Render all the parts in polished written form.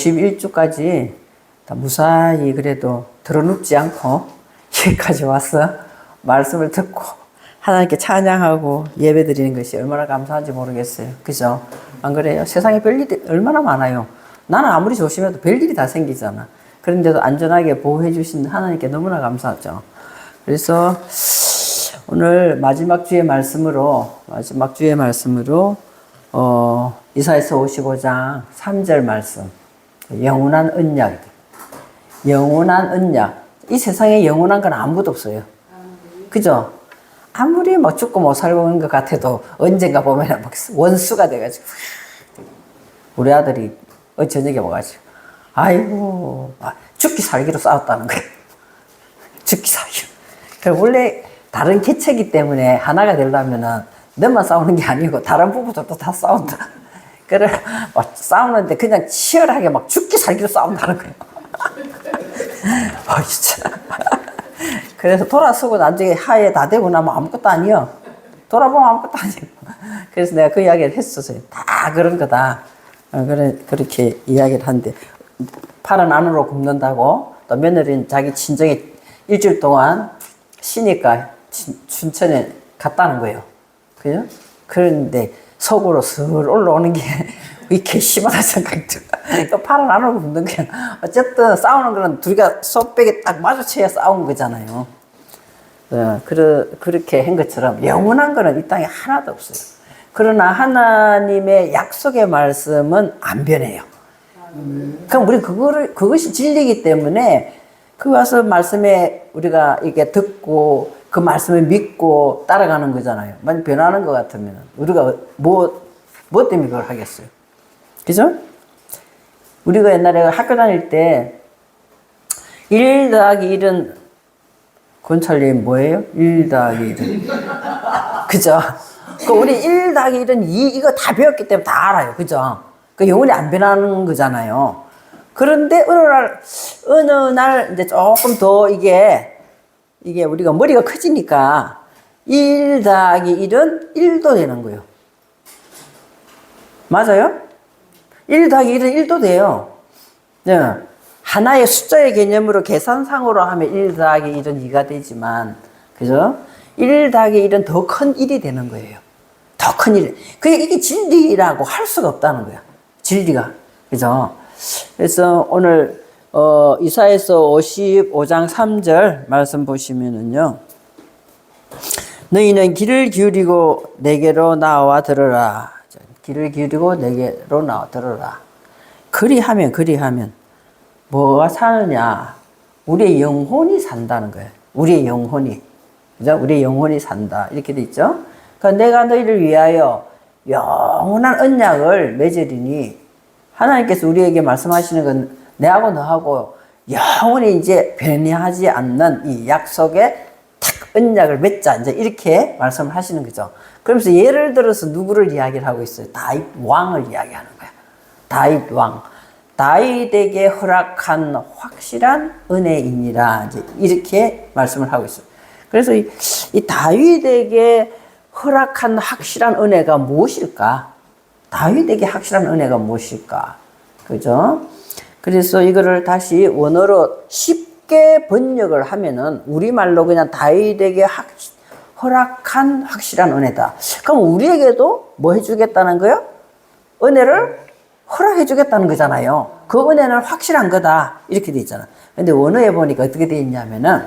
11주까지 다 무사히 그래도 드러눕지 않고 여기까지 와서 말씀을 듣고 하나님께 찬양하고 예배 드리는 것이 얼마나 감사한지 모르겠어요. 그죠? 안 그래요? 세상에 별일이 얼마나 많아요. 나는 아무리 조심해도 별일이 다 생기잖아. 그런데도 안전하게 보호해 주신 하나님께 너무나 감사하죠. 그래서 오늘 마지막 주의 말씀으로 이사야서 55장 3절 말씀, 영원한 언약. 영원한 언약. 이 세상에 영원한 건 아무도 없어요. 그죠? 아무리 막 죽고 못 살고 있는 것 같아도 언젠가 보면 막 원수가 돼가지고. 우리 아들이 저녁에 와가지고, 아이고, 죽기 살기로 싸웠다는 거예요. 죽기 살기로. 그러니까 원래 다른 개체이기 때문에 하나가 되려면은 너만 싸우는 게 아니고 다른 부부들도 다 싸운다. 그래, 막 싸우는데 그냥 치열하게 막 죽기 살기로 싸운다는 거예요. 진짜. 그래서 돌아서고 나중에 하에 다 되고 나면 아무것도 아니요. 돌아보면 아무것도 아니고. 그래서 내가 그 이야기를 했었어요. 다 그런 거다. 그렇게 이야기를 하는데, 팔은 안으로 굽는다고, 또 며느리는 자기 친정에 일주일 동안 쉬니까 춘천에 갔다는 거예요. 그죠? 그런데 속으로 슬 올라오는 게 이렇게 심하다 생각이 들어. 팔은 안으로 굽는 거야. 어쨌든 싸우는 거는 둘이가 손뼉에 딱 마주쳐야 싸운 거잖아요. 그렇게 한 것처럼 영원한 거는 이 땅에 하나도 없어요. 그러나 하나님의 약속의 말씀은 안 변해요. 그럼 우리 그것이 진리이기 때문에 그 와서 말씀에 우리가 이게 듣고 그 말씀을 믿고 따라가는 거잖아요. 만약 변하는 것 같으면 우리가 뭐 때문에 그걸 하겠어요? 그죠? 우리가 옛날에 학교 다닐 때 1 더하기 1은 권찰님 뭐예요? 1 더하기 1은 그죠? 우리 1 더하기 1은 2 이거 다 배웠기 때문에 다 알아요. 그죠? 그 영원히 안 변하는 거잖아요. 그런데 어느 날 이제 조금 더 이게 우리가 머리가 커지니까 1 더하기 1은 1도 되는 거예요. 맞아요? 1 더하기 1은 1도 돼요. 네. 하나의 숫자의 개념으로 계산상으로 하면 1 더하기 1은 2가 되지만, 그죠? 1 더하기 1은 더 큰 1이 되는 거예요. 더 큰 1. 이게 진리라고 할 수가 없다는 거야. 진리가. 그죠? 그래서 오늘, 이사야서 55장 3절 말씀 보시면은요. 너희는 귀를 기울이고 내게로 나와 들으라. 귀를 기울이고 내게로 나와 들으라. 그리하면 뭐가 사느냐? 우리의 영혼이 산다는 거예요. 우리의 영혼이. 그죠? 우리의 영혼이 산다. 이렇게 돼 있죠? 그러니까 내가 너희를 위하여 영원한 언약을 맺으리니, 하나님께서 우리에게 말씀하시는 건 내하고 너하고 영원히 이제 변하지 않는 이 약속에 탁 언약을 맺자. 이제 이렇게 말씀을 하시는 거죠. 그러면서 예를 들어서 누구를 이야기를 하고 있어요? 다윗 왕을 이야기하는 거야. 다윗 왕. 다윗에게 허락한 확실한 은혜이니라. 이제 이렇게 말씀을 하고 있어요. 그래서 이 다윗에게 허락한 확실한 은혜가 무엇일까? 다윗에게 확실한 은혜가 무엇일까? 그죠? 그래서 이거를 다시 원어로 쉽게 번역을 하면은 우리말로 그냥 다윗에게 허락한 확실한 은혜다. 그럼 우리에게도 뭐 해주겠다는 거예요? 은혜를 허락해 주겠다는 거잖아요. 그 은혜는 확실한 거다. 이렇게 돼 있잖아. 근데 원어에 보니까 어떻게 돼 있냐면은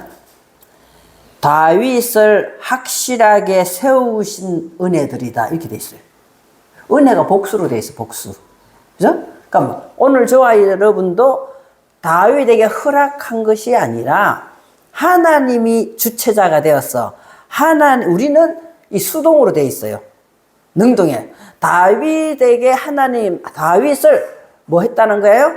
다윗을 확실하게 세우신 은혜들이다. 이렇게 돼 있어요. 은혜가 복수로 돼 있어, 복수. 그죠? 그러니까 오늘 저와 여러분도 다윗에게 허락한 것이 아니라 하나님이 주체자가 되었어. 우리는 이 수동으로 돼 있어요. 능동에. 다윗에게 다윗을 뭐 했다는 거예요?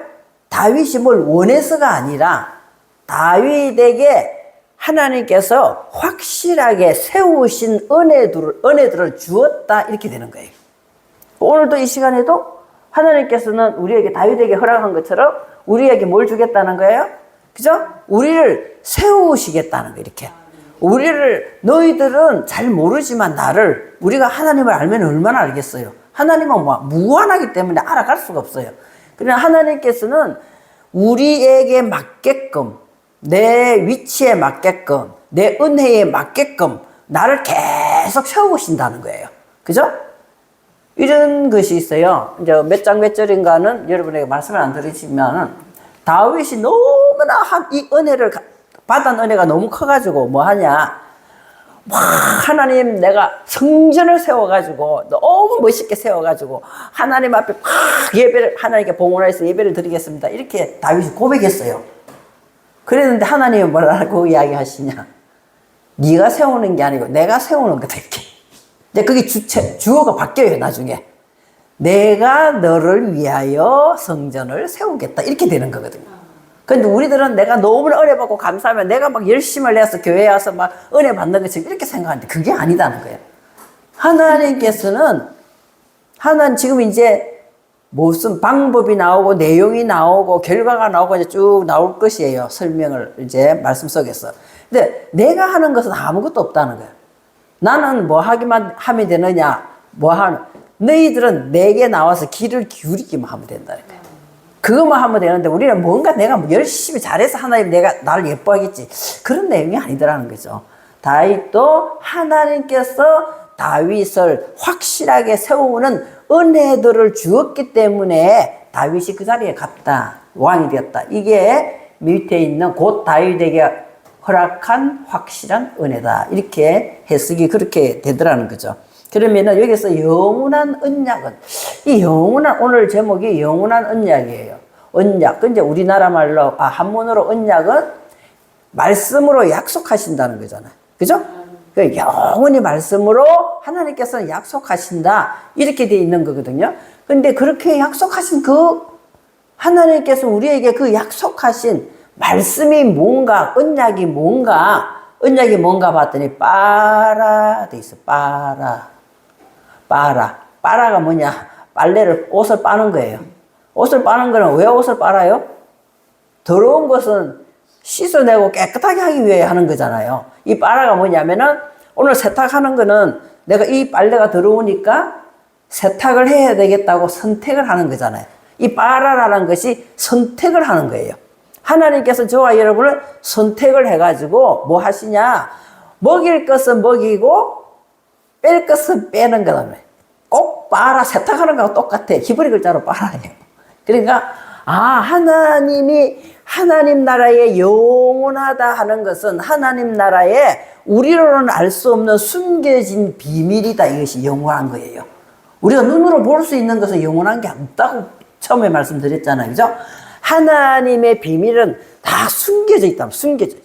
다윗이 뭘 원해서가 아니라 다윗에게 하나님께서 확실하게 세우신 은혜들을 주었다. 이렇게 되는 거예요. 오늘도 이 시간에도 하나님께서는 우리에게 다윗에게 허락한 것처럼 우리에게 뭘 주겠다는 거예요? 그죠? 우리를 세우시겠다는 거예요. 이렇게. 너희들은 잘 모르지만 우리가 하나님을 알면 얼마나 알겠어요? 하나님은 무한하기 때문에 알아갈 수가 없어요. 그러나 하나님께서는 우리에게 맞게끔, 내 위치에 맞게끔, 내 은혜에 맞게끔 나를 계속 세워보신다는 거예요. 그죠? 이런 것이 있어요. 이제 몇 장 몇 절인가는 여러분에게 말씀을 안 드리지만은 다윗이 너무나 이 은혜를 받은 은혜가 너무 커가지고 뭐 하냐? 막 하나님 내가 성전을 세워가지고 너무 멋있게 세워가지고 하나님 앞에 막 예배를 하나님께 봉헌해서 예배를 드리겠습니다. 이렇게 다윗이 고백했어요. 그랬는데 하나님이 뭐라고 이야기하시냐? 네가 세우는 게 아니고 내가 세우는 거다 이렇게. 근데 그게 주어가 바뀌어요 나중에. 내가 너를 위하여 성전을 세우겠다 이렇게 되는 거거든요. 근데 우리들은 내가 너무나 은혜 받고 감사하면 내가 막 열심을 내서 교회에 와서 막 은혜 받는 것처럼 이렇게 생각하는데 그게 아니다는 거예요. 하나님께서는 지금 이제 무슨 방법이 나오고 내용이 나오고 결과가 나오고 이제 쭉 나올 것이에요. 설명을 이제 말씀 속에서. 근데 내가 하는 것은 아무것도 없다는 거예요. 나는 뭐 하기만 하면 되느냐? 너희들은 내게 나와서 귀를 기울이기만 하면 된다는 거예요. 그것만 하면 되는데 우리는 뭔가 내가 열심히 잘해서 하나님 내가 나를 예뻐하겠지. 그런 내용이 아니더라는 거죠. 다윗도 하나님께서 다윗을 확실하게 세우는 은혜들을 주었기 때문에 다윗이 그 자리에 갔다. 왕이 되었다. 이게 밑에 있는 곧 다윗에게 허락한 확실한 은혜다. 이렇게 해석이 그렇게 되더라는 거죠. 그러면은 여기서 영원한 언약은 오늘 제목이 영원한 언약이에요. 언약. 근데 우리나라 말로 한문으로 언약은 말씀으로 약속하신다는 거잖아요. 그죠? 영원히 말씀으로 하나님께서는 약속하신다. 이렇게 돼 있는 거거든요. 근데 그렇게 약속하신 하나님께서 우리에게 그 약속하신 말씀이 뭔가, 언약이 뭔가 봤더니 빠라 돼 있어. 빠라가 뭐냐? 옷을 빠는 거예요. 옷을 빠는 거는 왜 옷을 빨아요? 더러운 것은 씻어내고 깨끗하게 하기 위해 하는 거잖아요. 이 빠라가 뭐냐면은 오늘 세탁하는 거는 내가 이 빨래가 더러우니까 세탁을 해야 되겠다고 선택을 하는 거잖아요. 이 빠라라는 것이 선택을 하는 거예요. 하나님께서 저와 여러분을 선택을 해가지고 뭐 하시냐? 먹일 것은 먹이고 뺄 것은 빼는 거다. 꼭 빨아. 세탁하는 거하고 똑같아. 히브리 글자로 빨아요. 그러니까 하나님 나라에 영원하다 하는 것은 하나님 나라에 우리로는 알 수 없는 숨겨진 비밀이다. 이것이 영원한 거예요. 우리가 눈으로 볼 수 있는 것은 영원한 게 없다고 처음에 말씀드렸잖아요. 그죠? 하나님의 비밀은 다 숨겨져 있다. 숨겨져.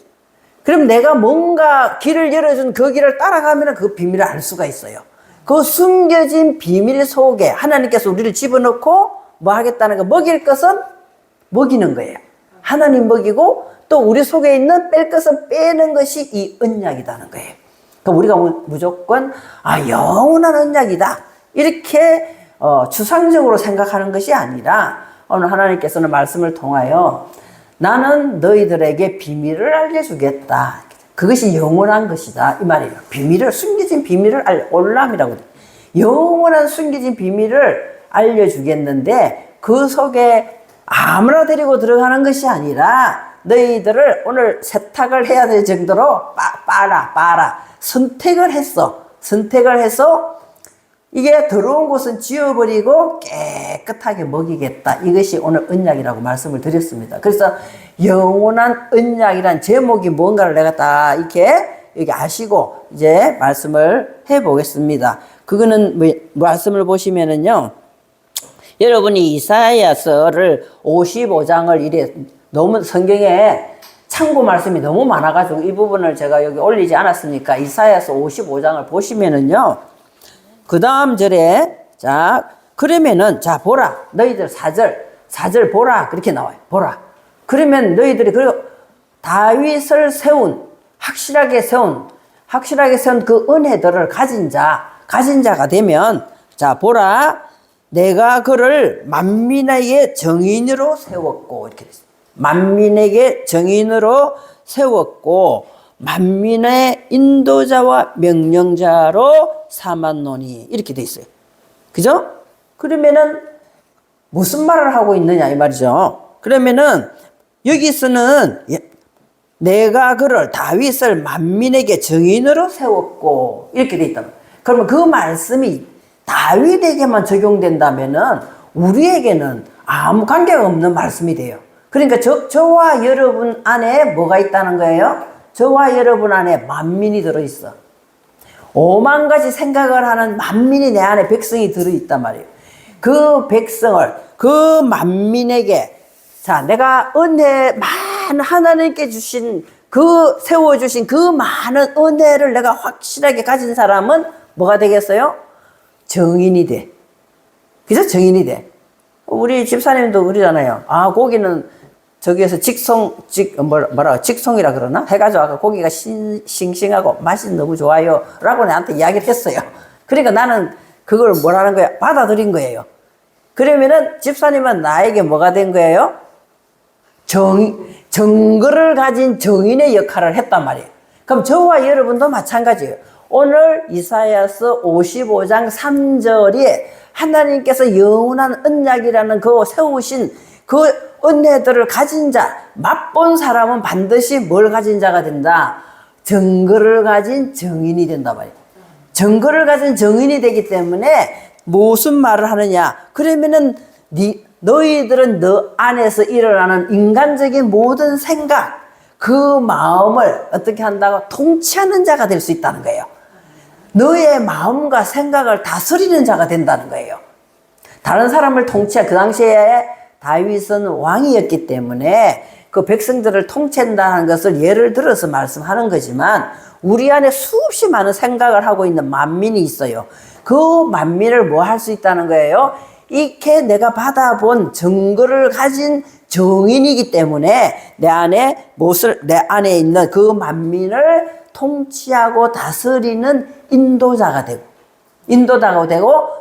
그럼 내가 뭔가 길을 열어준 그 길을 따라가면 그 비밀을 알 수가 있어요. 그 숨겨진 비밀 속에 하나님께서 우리를 집어넣고 뭐 하겠다는 거, 먹일 것은 먹이는 거예요. 하나님 먹이고 또 우리 속에 있는 뺄 것은 빼는 것이 이 언약이라는 거예요. 그러니까 우리가 무조건 영원한 언약이다. 이렇게 추상적으로 생각하는 것이 아니라 오늘 하나님께서는 말씀을 통하여 나는 너희들에게 비밀을 알려주겠다. 그것이 영원한 것이다. 이 말이에요. 숨겨진 비밀을 올람이라고. 영원한 숨겨진 비밀을 알려주겠는데 그 속에 아무나 데리고 들어가는 것이 아니라 너희들을 오늘 세탁을 해야 될 정도로 빨아. 선택을 해서 이게 더러운 곳은 지워버리고 깨끗하게 먹이겠다. 이것이 오늘 언약이라고 말씀을 드렸습니다. 그래서 영원한 언약이란 제목이 뭔가를 내가 딱 이렇게 여기 아시고 이제 말씀을 해보겠습니다. 그거는 말씀을 보시면은요. 여러분이 이사야서를 55장을 이래 너무 성경에 참고 말씀이 너무 많아가지고 이 부분을 제가 여기 올리지 않았으니까 이사야서 55장을 보시면은요. 그 다음 절에 그러면은 보라 너희들 4절 보라 그렇게 나와요. 보라. 그러면 너희들이 그리고 다윗을 확실하게 세운 그 은혜들을 가진 자가 되면 보라 내가 그를 만민에게 정인으로 세웠고 이렇게 됐어요. 만민에게 정인으로 세웠고 만민의 인도자와 명령자로 삼았노니 이렇게 돼 있어요. 그죠? 그러면은 무슨 말을 하고 있느냐 이 말이죠. 그러면은 여기서는 내가 그를 다윗을 만민에게 증인으로 세웠고 이렇게 돼 있다. 그러면 그 말씀이 다윗에게만 적용된다면은 우리에게는 아무 관계가 없는 말씀이 돼요. 그러니까 저와 여러분 안에 뭐가 있다는 거예요? 저와 여러분 안에 만민이 들어있어. 5만 가지 생각을 하는 만민이 내 안에 백성이 들어있단 말이에요. 그 백성을 그 만민에게 자 내가 은혜 많은 하나님께 주신 그 세워주신 그 많은 은혜를 내가 확실하게 가진 사람은 뭐가 되겠어요? 정인이 돼. 그죠? 정인이 돼. 우리 집사님도 그러잖아요. 아 고기는 저기에서 직송이라 그러나? 해가지고 아까 고기가 싱싱하고 맛이 너무 좋아요 라고 나한테 이야기를 했어요. 그러니까 나는 그걸 뭐라는 거야? 받아들인 거예요. 그러면은 집사님은 나에게 뭐가 된 거예요? 정글을 가진 정인의 역할을 했단 말이에요. 그럼 저와 여러분도 마찬가지예요. 오늘 이사야서 55장 3절에 하나님께서 영원한 언약이라는 그 세우신 그 은혜들을 가진 자, 맛본 사람은 반드시 뭘 가진 자가 된다? 정글을 가진 정인이 된다 말이에요. 정글을 가진 정인이 되기 때문에 무슨 말을 하느냐? 그러면은 너희들은 너 안에서 일어나는 인간적인 모든 생각, 그 마음을 어떻게 한다고? 통치하는 자가 될 수 있다는 거예요. 너의 마음과 생각을 다스리는 자가 된다는 거예요. 다른 사람을 그 당시에 다윗은 왕이었기 때문에 그 백성들을 통치한다는 것을 예를 들어서 말씀하는 거지만 우리 안에 수없이 많은 생각을 하고 있는 만민이 있어요. 그 만민을 뭐 할 수 있다는 거예요? 이렇게 내가 받아본 정글을 가진 정인이기 때문에 내 안에 있는 그 만민을 통치하고 다스리는 인도자가 되고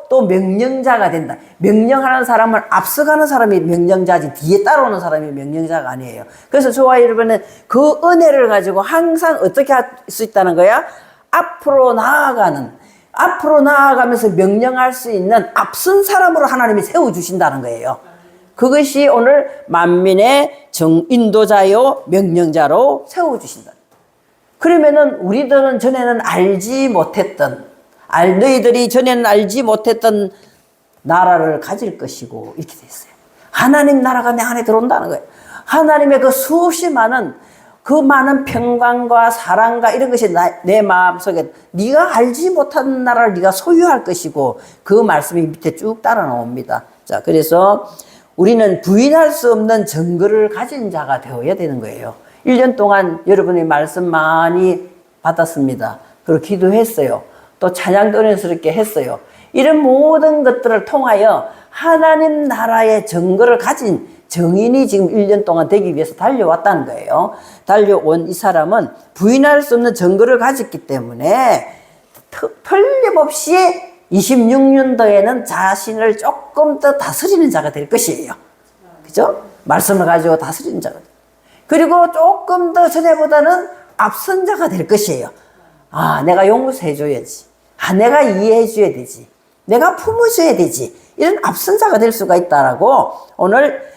또 명령자가 된다. 명령하는 사람은 앞서가는 사람이 명령자지 뒤에 따라오는 사람이 명령자가 아니에요. 그래서 저와 여러분은 그 은혜를 가지고 항상 어떻게 할 수 있다는 거야? 앞으로 나아가면서 명령할 수 있는 앞선 사람으로 하나님이 세워주신다는 거예요. 그것이 오늘 만민의 인도자요 명령자로 세워주신다. 그러면은 우리들은 전에는 너희들이 전에는 알지 못했던 나라를 가질 것이고 이렇게 돼 있어요. 하나님 나라가 내 안에 들어온다는 거예요. 하나님의 그 수없이 많은 그 많은 평강과 사랑과 이런 것이 내 마음속에 네가 알지 못한 나라를 네가 소유할 것이고 그 말씀이 밑에 쭉 따라 나옵니다. 자, 그래서 우리는 부인할 수 없는 증거를 가진 자가 되어야 되는 거예요. 1년 동안 여러분의 말씀 많이 받았습니다. 그리고 기도했어요. 또 찬양도 은혜스럽게 했어요. 이런 모든 것들을 통하여 하나님 나라의 증거를 가진 정인이 지금 1년 동안 되기 위해서 달려왔다는 거예요. 달려온 이 사람은 부인할 수 없는 증거를 가졌기 때문에 틀림없이 26년도에는 자신을 조금 더 다스리는 자가 될 것이에요. 그죠? 말씀을 가지고 다스리는 자가. 그리고 조금 더 전에보다는 앞선 자가 될 것이에요. 아, 내가 용서해줘야지. 아, 내가 이해해줘야 되지. 내가 품어줘야 되지. 이런 앞선 자가 될 수가 있다라고 오늘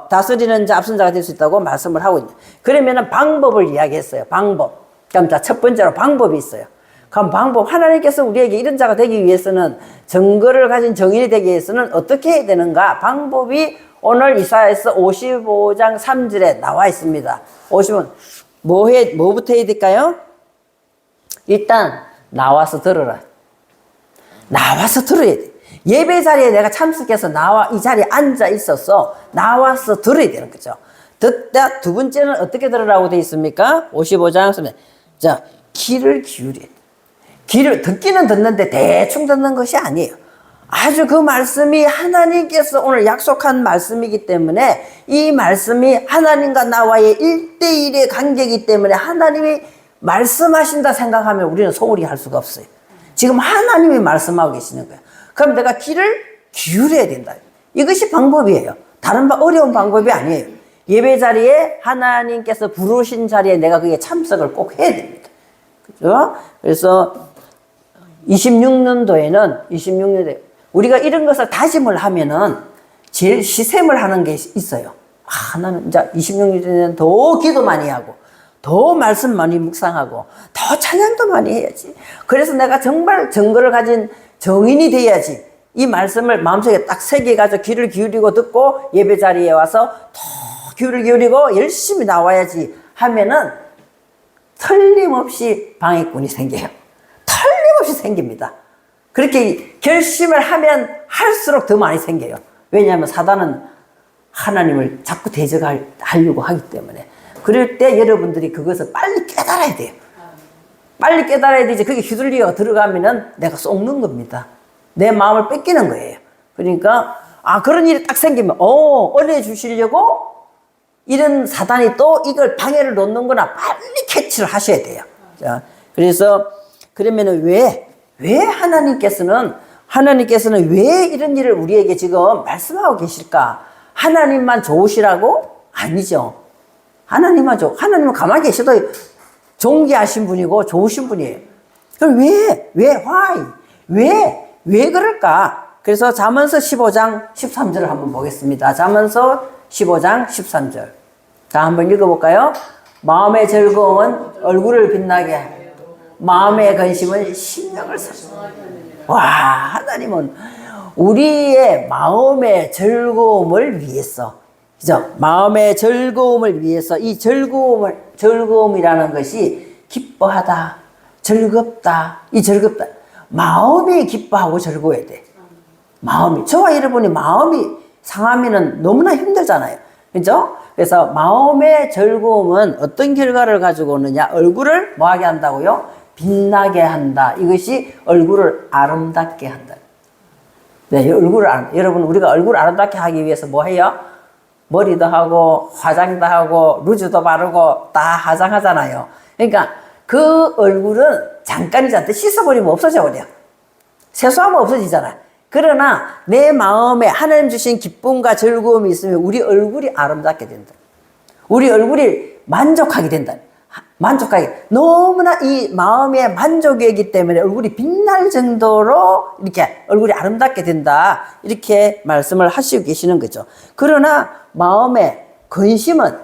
다스리는 자, 앞선 자가 될 수 있다고 말씀을 하고 있는. 그러면은 방법을 이야기했어요. 방법. 그럼 자, 첫 번째로 방법이 있어요. 그럼 하나님께서 우리에게 이런 자가 되기 위해서는 증거를 가진 정인이 되기 위해서는 어떻게 해야 되는가? 방법이 오늘 이사야서 55장 3절에 나와 있습니다. 55장 뭐부터 해야 될까요? 일단 나와서 들어라. 나와서 들어야 돼. 예배 자리에 내가 참석해서 이 자리에 앉아 있어서 나와서 들어야 되는 거죠. 듣다 두 번째는 어떻게 들으라고 되어 있습니까? 55장 3절. 자, 귀를 기울여야 돼. 귀를 듣기는 듣는데 대충 듣는 것이 아니에요. 아주 그 말씀이 하나님께서 오늘 약속한 말씀이기 때문에 이 말씀이 하나님과 나와의 1대1의 관계이기 때문에 하나님이 말씀하신다 생각하면 우리는 소홀히 할 수가 없어요. 지금 하나님이 말씀하고 계시는 거예요. 그럼 내가 귀를 기울여야 된다. 이것이 방법이에요. 다른 어려운 방법이 아니에요. 예배 자리에 하나님께서 부르신 자리에 내가 그게 참석을 꼭 해야 됩니다. 그죠? 그래서 26년도에 우리가 이런 것을 다짐을 하면은 제일 시샘을 하는 게 있어요. 나는 이제 26년 전에는 더 기도 많이 하고, 더 말씀 많이 묵상하고, 더 찬양도 많이 해야지. 그래서 내가 정말 정거를 가진 정인이 돼야지. 이 말씀을 마음속에 딱 새겨가지고 귀를 기울이고 듣고 예배 자리에 와서 더 귀를 기울이고 열심히 나와야지 하면은 틀림없이 방해꾼이 생겨요. 틀림없이 생깁니다. 그렇게 결심을 하면 할수록 더 많이 생겨요. 왜냐하면 사단은 하나님을 자꾸 대적하려고 하기 때문에. 그럴 때 여러분들이 그것을 빨리 깨달아야 돼요. 빨리 깨달아야 되지. 그게 휘둘려 들어가면은 내가 속는 겁니다. 내 마음을 뺏기는 거예요. 그러니까 그런 일이 딱 생기면 은혜 주시려고 이런 사단이 또 이걸 방해를 놓는구나. 빨리 캐치를 하셔야 돼요. 자, 그래서 그러면은 왜 하나님께서는 왜 이런 일을 우리에게 지금 말씀하고 계실까? 하나님만 좋으시라고? 아니죠. 하나님은 가만히 계셔도 존귀하신 분이고 좋으신 분이에요. 그럼 왜 그럴까? 그래서 잠언서 15장 13절을 한번 보겠습니다. 잠언서 15장 13절. 자, 한번 읽어볼까요? 마음의 즐거움은 얼굴을 빛나게 하고 마음의 근심은 심령을 살리고. 하나님은 우리의 마음의 즐거움을 위해서, 그죠? 마음의 즐거움을 위해서 이 즐거움이라는 것이 기뻐하다, 즐겁다, 마음이 기뻐하고 즐거워야 돼. 저와 여러분이 마음이 상하면은 너무나 힘들잖아요. 그죠? 그래서 마음의 즐거움은 어떤 결과를 가지고 오느냐? 얼굴을 뭐하게 한다고요? 빛나게 한다. 이것이 얼굴을 아름답게 한다. 네, 여러분, 우리가 얼굴을 아름답게 하기 위해서 뭐 해요? 머리도 하고, 화장도 하고, 루즈도 바르고, 다 화장하잖아요. 그러니까 그 얼굴은 잠깐이잖아. 씻어버리면 없어져버려. 세수하면 없어지잖아. 그러나 내 마음에 하나님 주신 기쁨과 즐거움이 있으면 우리 얼굴이 아름답게 된다. 우리 얼굴이 만족하게 된다. 너무나 이 마음의 만족이기 때문에 얼굴이 빛날 정도로 이렇게 얼굴이 아름답게 된다. 이렇게 말씀을 하시고 계시는 거죠. 그러나 마음의 근심은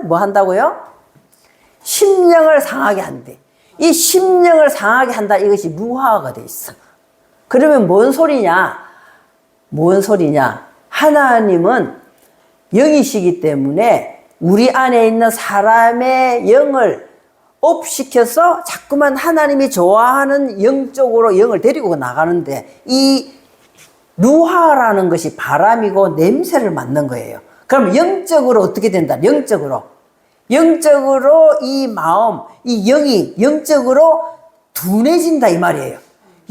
뭐 한다고요? 심령을 상하게 한대. 이 심령을 상하게 한다. 이것이 무화가 돼 있어. 그러면 뭔 소리냐? 하나님은 영이시기 때문에 우리 안에 있는 사람의 영을 업시켜서 자꾸만 하나님이 좋아하는 영적으로 영을 데리고 나가는데, 이 루하라는 것이 바람이고 냄새를 맡는 거예요. 그럼 영적으로 어떻게 된다? 영적으로 이 마음, 이 영이 영적으로 둔해진다 이 말이에요.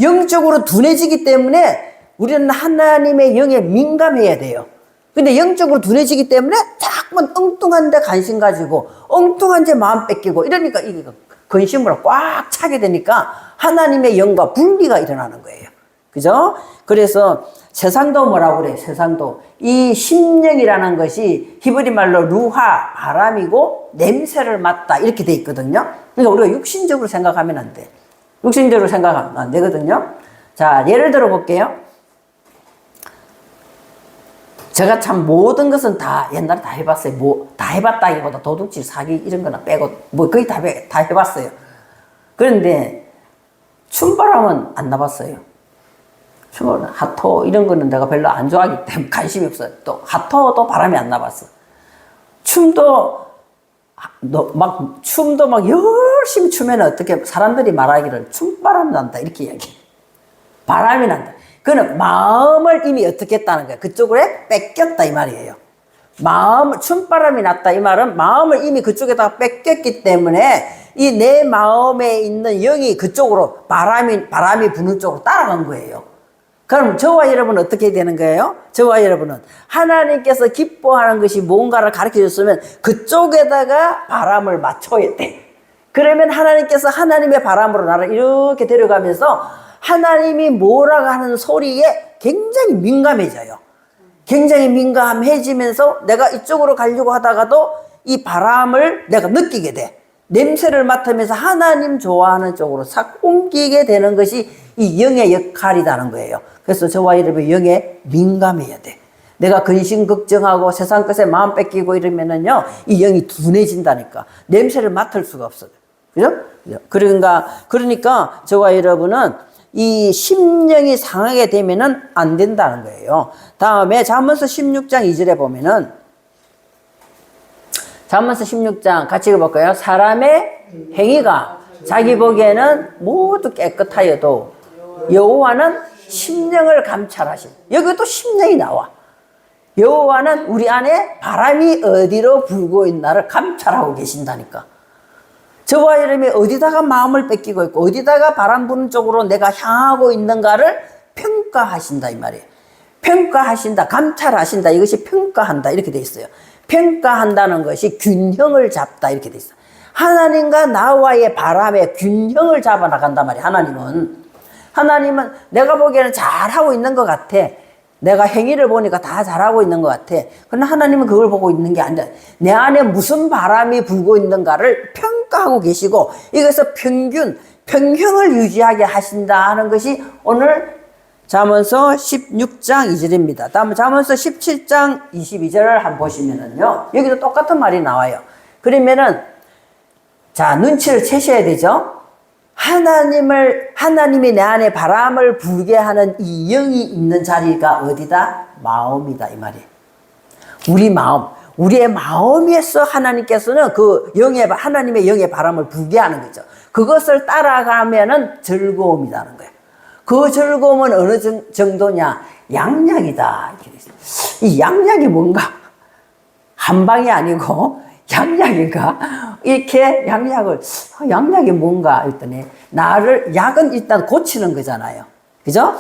영적으로 둔해지기 때문에 우리는 하나님의 영에 민감해야 돼요. 근데 영적으로 둔해지기 때문에 자꾸만 엉뚱한 데 관심 가지고 엉뚱한 데 마음 뺏기고 이러니까 이게 근심으로 꽉 차게 되니까 하나님의 영과 분리가 일어나는 거예요. 그죠? 그래서 세상도 뭐라고 그래요? 세상도 이 심령이라는 것이 히브리 말로 루하, 바람이고 냄새를 맡다 이렇게 돼 있거든요. 그러니까 우리가 육신적으로 생각하면 안 돼. 육신적으로 생각하면 안 되거든요. 자, 예를 들어 볼게요. 제가 참 모든 것은 다 옛날에 다 해봤어요. 다 해봤다기보다 도둑질, 사기 이런 거나 빼고 거의 다 해봤어요. 그런데 춤바람은 안 나봤어요. 하토 이런 거는 내가 별로 안 좋아하기 때문에 관심이 없어요. 또 하토도 바람이 안 나봤어. 춤도 막 열심히 추면 어떻게 사람들이 말하기를 춤바람 난다 이렇게 이야기해. 바람이 난다. 그는 마음을 이미 어떻게 했다는 거야. 그쪽으로 뺏겼다 이 말이에요. 춤바람이 났다 이 말은 마음을 이미 그쪽에다가 뺏겼기 때문에 이 내 마음에 있는 영이 그쪽으로 바람이 부는 쪽으로 따라간 거예요. 그럼 저와 여러분은 어떻게 되는 거예요? 저와 여러분은 하나님께서 기뻐하는 것이 뭔가를 가르쳐 줬으면 그쪽에다가 바람을 맞춰야 돼. 그러면 하나님께서 하나님의 바람으로 나를 이렇게 데려가면서 하나님이 뭐라고 하는 소리에 굉장히 민감해져요. 굉장히 민감해지면서 내가 이쪽으로 가려고 하다가도 이 바람을 내가 느끼게 돼. 냄새를 맡으면서 하나님 좋아하는 쪽으로 싹 옮기게 되는 것이 이 영의 역할이라는 거예요. 그래서 저와 여러분이 영에 민감해야 돼. 내가 근심 걱정하고 세상 것에 마음 뺏기고 이러면은요, 이 영이 둔해진다니까. 냄새를 맡을 수가 없어요. 그죠? 그러니까 저와 여러분은 이 심령이 상하게 되면은 안 된다는 거예요. 다음에 잠언서 16장 2절에 보면은, 잠언서 16장 같이 읽어볼까요? 사람의 행위가 자기 보기에는 모두 깨끗하여도 여호와는 심령을 감찰하신. 여기 또 심령이 나와. 여호와는 우리 안에 바람이 어디로 불고 있나를 감찰하고 계신다니까. 저와 여러분이 어디다가 마음을 뺏기고 있고 어디다가 바람 부는 쪽으로 내가 향하고 있는가를 평가하신다 이 말이에요. 평가하신다, 감찰하신다, 이것이 평가한다 이렇게 돼 있어요. 평가한다는 것이 균형을 잡다 이렇게 돼 있어요. 하나님과 나와의 바람의 균형을 잡아 나간단 말이에요. 하나님은 내가 보기에는 잘하고 있는 것 같아. 내가 행위를 보니까 다 잘하고 있는 것 같아. 그러나 하나님은 그걸 보고 있는 게 아니라 내 안에 무슨 바람이 불고 있는가를 평가하고 계시고, 이것을 평형을 유지하게 하신다 하는 것이 오늘 잠언서 16장 2절입니다. 다음 잠언서 17장 22절을 한번 보시면은요, 여기도 똑같은 말이 나와요. 그러면은 자, 눈치를 채셔야 되죠. 하나님이 내 안에 바람을 불게 하는 이 영이 있는 자리가 어디다? 마음이다 이 말이에요. 우리의 마음에서 하나님께서는 하나님의 영의 바람을 불게 하는 거죠. 그것을 따라가면은 즐거움이라는 거예요. 그 즐거움은 어느 정도냐? 양약이다. 이 양약이 뭔가? 한방이 아니고 양약인가? 이렇게 양약이 뭔가 했더니, 약은 일단 고치는 거잖아요. 그죠?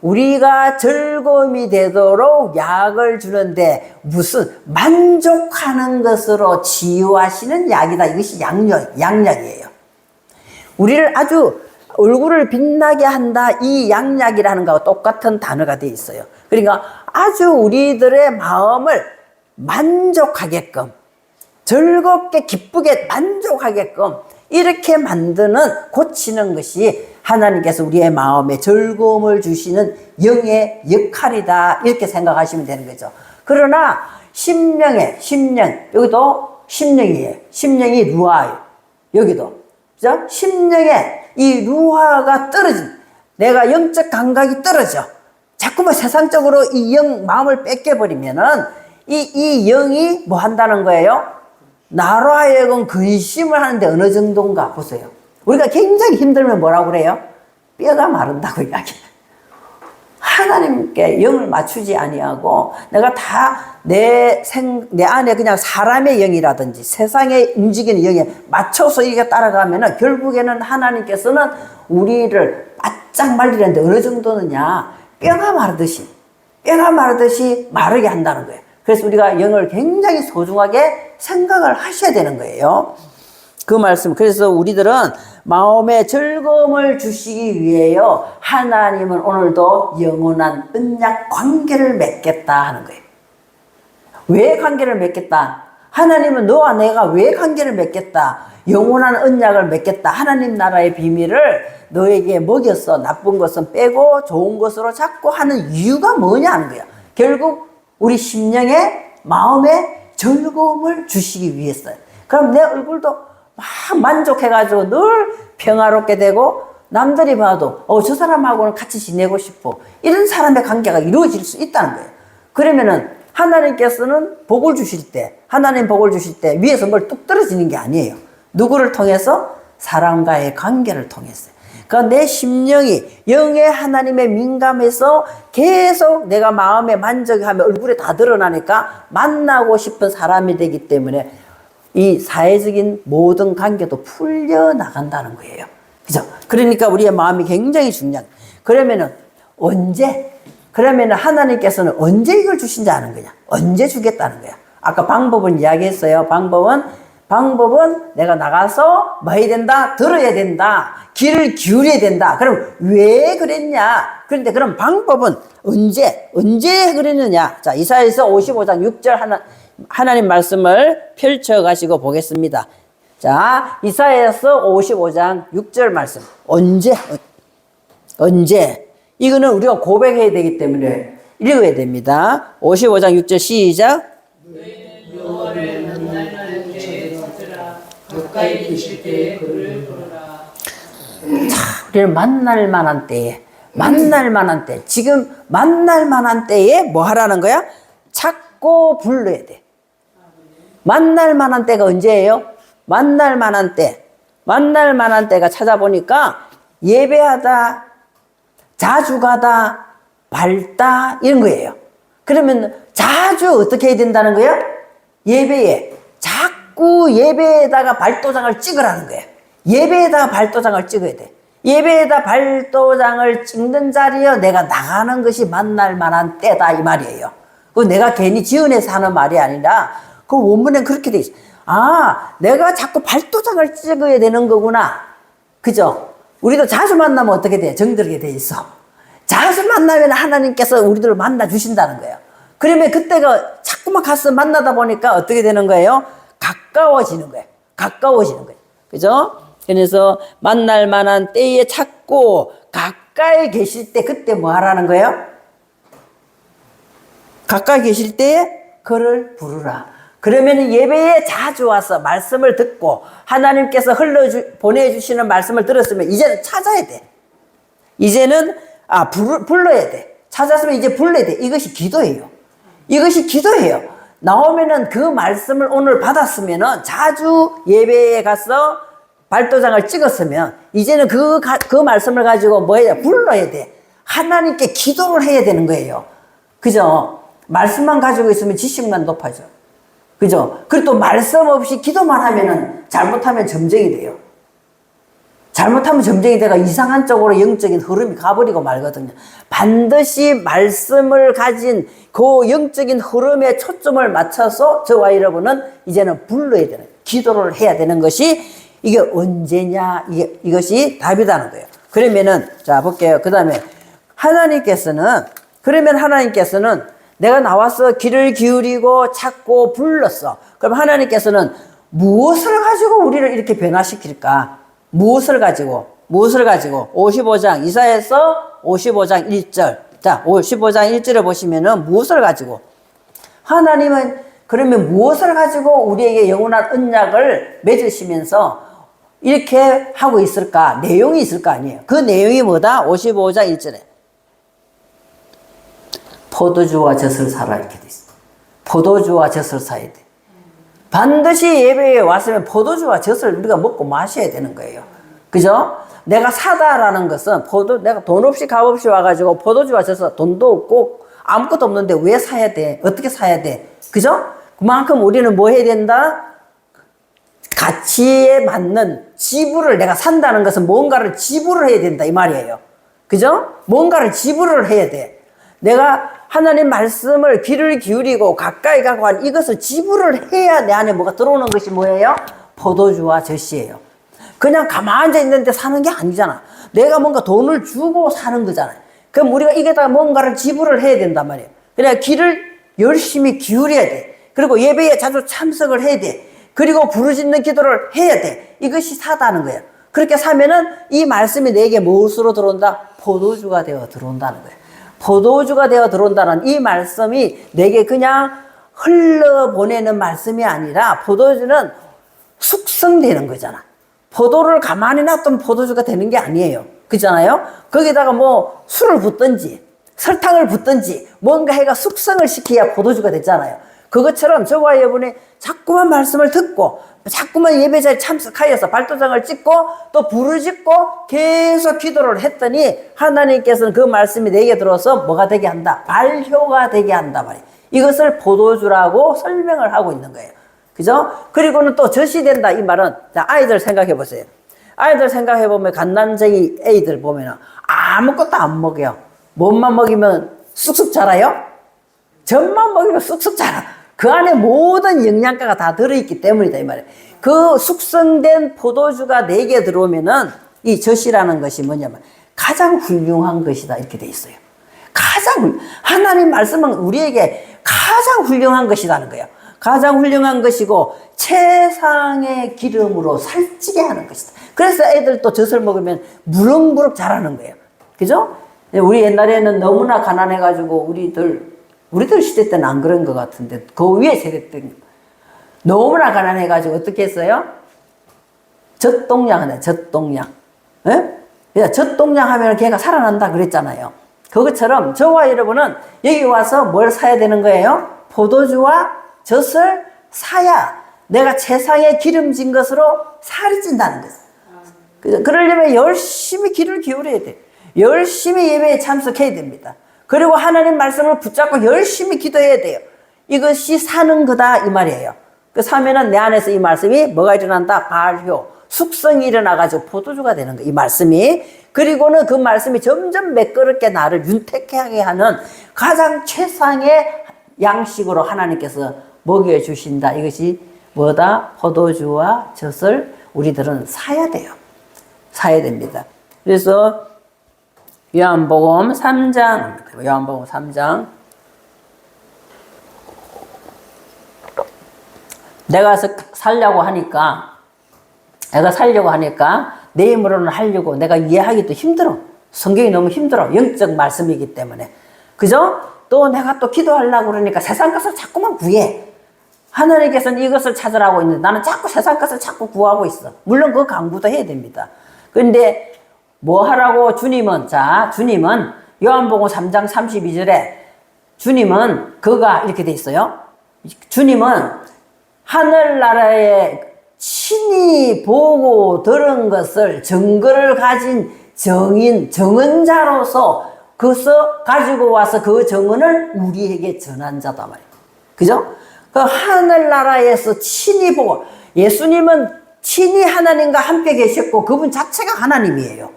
우리가 즐거움이 되도록 약을 주는데 무슨 만족하는 것으로 치유하시는 약이다. 이것이 양약이에요. 우리를 아주 얼굴을 빛나게 한다. 이 양약이라는 거와 똑같은 단어가 되어 있어요. 그러니까 아주 우리들의 마음을 만족하게끔, 즐겁게 기쁘게 만족하게끔 이렇게 고치는 것이 하나님께서 우리의 마음에 즐거움을 주시는 영의 역할이다 이렇게 생각하시면 되는 거죠. 그러나 심령, 여기도 심령이에요. 심령이 루아예요. 여기도 그죠? 심령에 이 루아가 내가 영적 감각이 떨어져. 자꾸만 세상적으로 이 마음을 뺏겨버리면은 이 영이 뭐 한다는 거예요? 나로 하여금 근심을 하는데 어느 정도인가 보세요. 우리가 굉장히 힘들면 뭐라고 그래요? 뼈가 마른다고 이야기해요. 하나님께 영을 맞추지 아니하고 내가 다 내 안에 그냥 사람의 영이라든지 세상에 움직이는 영에 맞춰서 이렇게 따라가면은 결국에는 하나님께서는 우리를 바짝 말리는데 어느 정도느냐? 뼈가 마르듯이 마르게 한다는 거예요. 그래서 우리가 영을 굉장히 소중하게 생각을 하셔야 되는 거예요. 그 말씀. 그래서 우리들은 마음에 즐거움을 주시기 위해요. 하나님은 오늘도 영원한 언약 관계를 맺겠다 하는 거예요. 왜 관계를 맺겠다? 하나님은 너와 내가 왜 관계를 맺겠다? 영원한 언약을 맺겠다. 하나님 나라의 비밀을 너에게 먹였어. 나쁜 것은 빼고 좋은 것으로 잡고 하는 이유가 뭐냐 하는 거야. 결국 우리 심령에 마음에 즐거움을 주시기 위해서요. 그럼 내 얼굴도 막 만족해가지고 늘 평화롭게 되고 남들이 봐도 저 사람하고는 같이 지내고 싶어. 이런 사람의 관계가 이루어질 수 있다는 거예요. 그러면은 하나님 복을 주실 때 위에서 뭘 뚝 떨어지는 게 아니에요. 누구를 통해서? 사람과의 관계를 통해서. 그러니까 내 심령이 영의 하나님의 민감해서 계속 내가 마음에 만족하며 얼굴에 다 드러나니까 만나고 싶은 사람이 되기 때문에 이 사회적인 모든 관계도 풀려나간다는 거예요. 그죠? 그러니까 우리의 마음이 굉장히 중요한. 그러면은 하나님께서는 언제 이걸 주신지 아는 거냐? 언제 주겠다는 거야? 아까 방법은 이야기했어요. 방법은 내가 나가서 뭐 해야 된다? 들어야 된다. 귀를 기울여야 된다. 그럼 왜 그랬냐? 그런데 그럼 방법은 언제 그랬느냐? 자, 이사야서 55장 6절 하나님 말씀을 펼쳐 가시고 보겠습니다. 자, 이사야서 55장 6절 말씀. 언제? 이거는 우리가 고백해야 되기 때문에 읽어야 됩니다. 55장 6절 시작. 여호와를 만날 때에 찾으라. 가까이 계실 때에 그를 부르라. 우리는 만날 만한 때에, 지금 만날 만한 때에 뭐 하라는 거야? 찾고 불러야 돼. 만날 만한 때가 언제예요? 만날 만한 때가 찾아보니까 예배하다, 자주 가다, 밝다 이런 거예요. 그러면 자주 어떻게 해야 된다는 거예요? 예배에, 자꾸 예배에다가 발도장을 찍으라는 거예요. 예배에다가 발도장을 찍어야 돼. 예배에다 발도장을 찍는 자리에 내가 나가는 것이 만날 만한 때다 이 말이에요. 그 내가 괜히 지어내서 하는 말이 아니라 그 원문엔 그렇게 돼 있어. 아, 내가 자꾸 발도장을 찍어야 되는 거구나. 그죠? 우리도 자주 만나면 어떻게 돼? 정들게 돼 있어. 자주 만나면 하나님께서 우리들을 만나 주신다는 거예요. 그러면 그때가 자꾸만 가서 만나다 보니까 어떻게 되는 거예요? 가까워지는 거예요. 그죠? 그래서 만날 만한 때에 찾고 가까이 계실 때 그때 뭐 하라는 거예요? 가까이 계실 때에 그를 부르라. 그러면 예배에 자주 와서 말씀을 듣고 하나님께서 보내주시는 말씀을 들었으면 이제는 찾아야 돼. 이제는 불러야 돼. 찾았으면 이제 불러야 돼. 이것이 기도예요. 나오면은 그 말씀을 오늘 받았으면은 자주 예배에 가서 발도장을 찍었으면 이제는 그 말씀을 가지고 뭐 해야 돼? 불러야 돼. 하나님께 기도를 해야 되는 거예요. 그죠? 말씀만 가지고 있으면 지식만 높아져. 그죠? 그리고 또 말씀 없이 기도만 하면은 잘못하면 점쟁이 돼요. 잘못하면 점쟁이 돼가 이상한 쪽으로 영적인 흐름이 가버리고 말거든요. 반드시 말씀을 가진 그 영적인 흐름에 초점을 맞춰서 저와 여러분은 이제는 불러야 되는, 기도를 해야 되는 것이 이게 언제냐, 이것이 답이라는 거예요. 그러면은, 자, 볼게요. 그 다음에 하나님께서는 내가 나와서 귀를 기울이고 찾고 불렀어. 그럼 하나님께서는 무엇을 가지고 우리를 이렇게 변화시킬까? 무엇을 가지고? 55장, 이사야서 55장 1절. 자, 55장 1절에 보시면은 무엇을 가지고? 하나님은 그러면 무엇을 가지고 우리에게 영원한 언약을 맺으시면서 이렇게 하고 있을까? 내용이 있을 거 아니에요. 그 내용이 뭐다? 55장 1절에. 포도주와 젖을 사라 이렇게 돼 있어. 포도주와 젖을 사야 돼. 반드시 예배에 왔으면 포도주와 젖을 우리가 먹고 마셔야 되는 거예요. 그죠? 내가 사다라는 것은 내가 돈 없이 값 없이 와가지고 포도주와 젖을 돈도 없고 아무것도 없는데 왜 사야 돼? 어떻게 사야 돼? 그죠? 그만큼 우리는 뭐 해야 된다? 가치에 맞는 지불을 내가 산다는 것은 뭔가를 지불을 해야 된다 이 말이에요. 그죠? 뭔가를 지불을 해야 돼. 내가 하나님 말씀을 귀를 기울이고 가까이 가고 한 이것을 지불을 해야 내 안에 뭐가 들어오는 것이 뭐예요? 포도주와 젖이에요. 그냥 가만히 앉아 있는데 사는 게 아니잖아. 내가 뭔가 돈을 주고 사는 거잖아요. 그럼 우리가 이게다가 뭔가를 지불을 해야 된단 말이에요. 그냥 귀를 열심히 기울여야 돼. 그리고 예배에 자주 참석을 해야 돼. 그리고 부르짖는 기도를 해야 돼. 이것이 사다는 거예요. 그렇게 사면은 이 말씀이 내게 무엇으로 들어온다? 포도주가 되어 들어온다는 거예요. 포도주가 되어 들어온다는 이 말씀이 내게 그냥 흘러보내는 말씀이 아니라 포도주는 숙성되는 거잖아. 포도를 가만히 놔두면 포도주가 되는 게 아니에요. 그렇잖아요? 거기다가 뭐 술을 붓든지 설탕을 붓든지 뭔가 해가 숙성을 시켜야 포도주가 되잖아요. 그것처럼 저와 여러분이 자꾸만 말씀을 듣고 자꾸만 예배자에 참석하여서 발도장을 찍고 또 부르짖고 계속 기도를 했더니 하나님께서는 그 말씀이 내게 들어서 뭐가 되게 한다? 발효가 되게 한다 말이에요. 이것을 포도주라고 설명을 하고 있는 거예요. 그죠? 그리고는 또 젖이 된다 이 말은, 자, 아이들 생각해 보세요. 아이들 생각해 보면 갓난쟁이 애들 보면 아무것도 안 먹여요. 뭐만 먹이면 쑥쑥 자라요? 젖만 먹이면 쑥쑥 자라. 그 안에 모든 영양가가 다 들어있기 때문이다 이 말이에요. 그 숙성된 포도주가 내게 들어오면은 이 젖이라는 것이 뭐냐면 가장 훌륭한 것이다 이렇게 돼 있어요. 하나님 말씀은 우리에게 가장 훌륭한 것이라는 거예요. 가장 훌륭한 것이고 최상의 기름으로 살찌게 하는 것이다. 그래서 애들 또 젖을 먹으면 무럭무럭 자라는 거예요. 그죠? 우리 옛날에는 너무나 가난해가지고 우리들 시대 때는 안 그런 것 같은데 그 위에 세대 때 너무나 가난해가지고 어떻게 했어요? 젖동량 하네, 젖동량. 예? 젖동량 하면 걔가 살아난다 그랬잖아요. 그것처럼 저와 여러분은 여기 와서 뭘 사야 되는 거예요? 포도주와 젖을 사야 내가 최상의 기름진 것으로 살이 찐다는 거예요. 그러려면 열심히 귀를 기울여야 돼요. 열심히 예배에 참석해야 됩니다. 그리고 하나님 말씀을 붙잡고 열심히 기도해야 돼요. 이것이 사는 거다 이 말이에요. 그 사면은 내 안에서 이 말씀이 뭐가 일어난다? 발효, 숙성이 일어나가지고 포도주가 되는 거예요. 이 말씀이. 그리고는 그 말씀이 점점 매끄럽게 나를 윤택하게 하는 가장 최상의 양식으로 하나님께서 먹여주신다. 이것이 뭐다? 포도주와 젖을 우리들은 사야 돼요. 사야 됩니다. 그래서 요한복음 3장, 요한복음 3장. 내가 살려고 하니까 내 힘으로는 하려고 내가 이해하기도 힘들어. 성경이 너무 힘들어. 영적 말씀이기 때문에. 그죠? 또 내가 또 기도하려고 그러니까 세상 것을 자꾸만 구해. 하나님께서는 이것을 찾으라고 있는데 나는 자꾸 세상 것을 자꾸 구하고 있어. 물론 그 강구도 해야 됩니다. 그런데 뭐 하라고 주님은 요한복음 3장 32절에 주님은 그가 이렇게 돼 있어요. 주님은 하늘나라에 친히 보고 들은 것을 증거를 가진 정언자로서 그것을 가지고 와서 그 정언을 우리에게 전한 자다 말이에요. 그죠? 그 하늘나라에서 친히 보고 예수님은 친히 하나님과 함께 계셨고 그분 자체가 하나님이에요.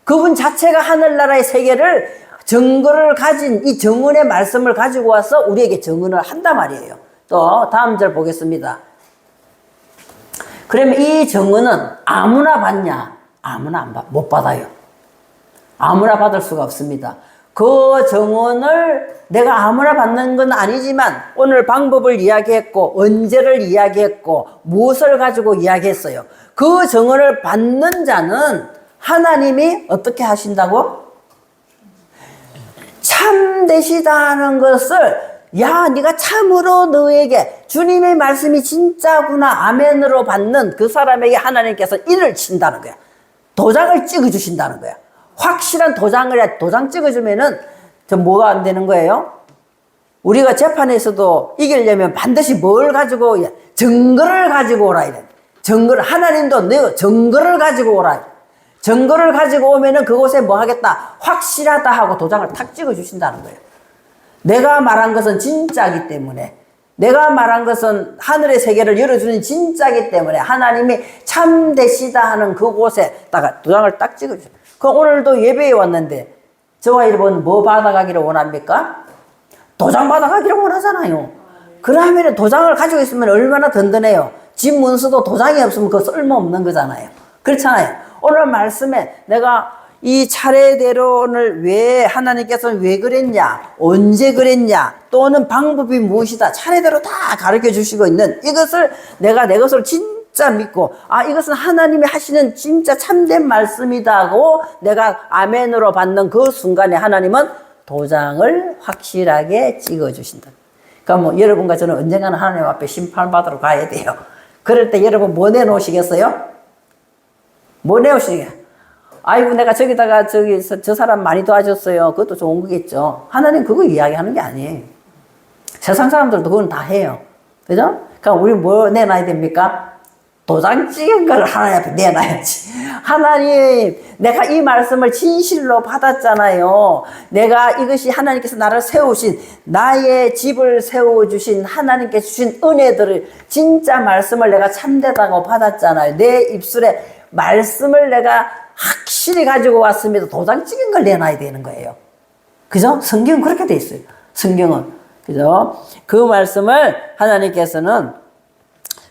그분 자체가 하늘나라의 세계를 증거를 가진 이 정언의 말씀을 가지고 와서 우리에게 정언을 한단 말이에요. 또 다음 절 보겠습니다. 그러면 이 정언은 아무나 받냐? 아무나 못 받아요. 아무나 받을 수가 없습니다. 그 정언을 내가 아무나 받는 건 아니지만 오늘 방법을 이야기했고 언제를 이야기했고 무엇을 가지고 이야기했어요. 그 정언을 받는 자는 하나님이 어떻게 하신다고? 참되시다는 것을 야 네가 참으로 너에게 주님의 말씀이 진짜구나 아멘으로 받는 그 사람에게 하나님께서 인을 친다는 거야. 도장을 찍어주신다는 거야. 확실한 도장 찍어주면은 뭐가 안 되는 거예요? 우리가 재판에서도 이기려면 반드시 뭘 가지고 증거를 가지고 오라 이래. 증거를 하나님도 너 증거를 가지고 오라 이래. 증거를 가지고 오면은 그곳에 뭐 하겠다? 확실하다 하고 도장을 탁 찍어주신다는 거예요. 내가 말한 것은 진짜기 때문에 내가 말한 것은 하늘의 세계를 열어주는 진짜기 때문에 하나님이 참되시다 하는 그곳에다가 도장을 딱 찍어주세요. 그럼 오늘도 예배에 왔는데 저와 여러분 뭐 받아가기를 원합니까? 도장 받아가기를 원하잖아요. 그러면 도장을 가지고 있으면 얼마나 든든해요. 집 문서도 도장이 없으면 그거 쓸모없는 거잖아요. 그렇잖아요. 오늘 말씀에 내가 이 차례대로를 왜 하나님께서는 왜 그랬냐, 언제 그랬냐, 또는 방법이 무엇이다 차례대로 다 가르쳐 주시고 있는 이것을 내가 내 것을 진짜 믿고 이것은 하나님이 하시는 진짜 참된 말씀이다 하고 내가 아멘으로 받는 그 순간에 하나님은 도장을 확실하게 찍어 주신다. 그러니까 여러분과 저는 언젠가는 하나님 앞에 심판받으러 가야 돼요. 그럴 때 여러분 뭐 내놓으시겠어요? 뭐 내놓으시겠어요? 아이고 내가 저기다가 저 사람 많이 도와줬어요. 그것도 좋은 거겠죠. 하나님 그거 이야기하는 게 아니에요. 세상 사람들도 그건 다 해요. 그죠? 그러니까 우리 뭐 내놔야 됩니까? 도장 찍은 걸 하나님 앞에 내놔야지. 하나님 내가 이 말씀을 진실로 받았잖아요. 내가 이것이 하나님께서 나를 세우신 나의 집을 세워주신 하나님께서 주신 은혜들을 진짜 말씀을 내가 참되다고 받았잖아요. 내 입술에 말씀을 내가 확실히 가지고 왔습니다. 도장 찍은 걸 내놔야 되는 거예요. 그죠? 성경은 그렇게 돼 있어요. 성경은. 그죠? 그 말씀을 하나님께서는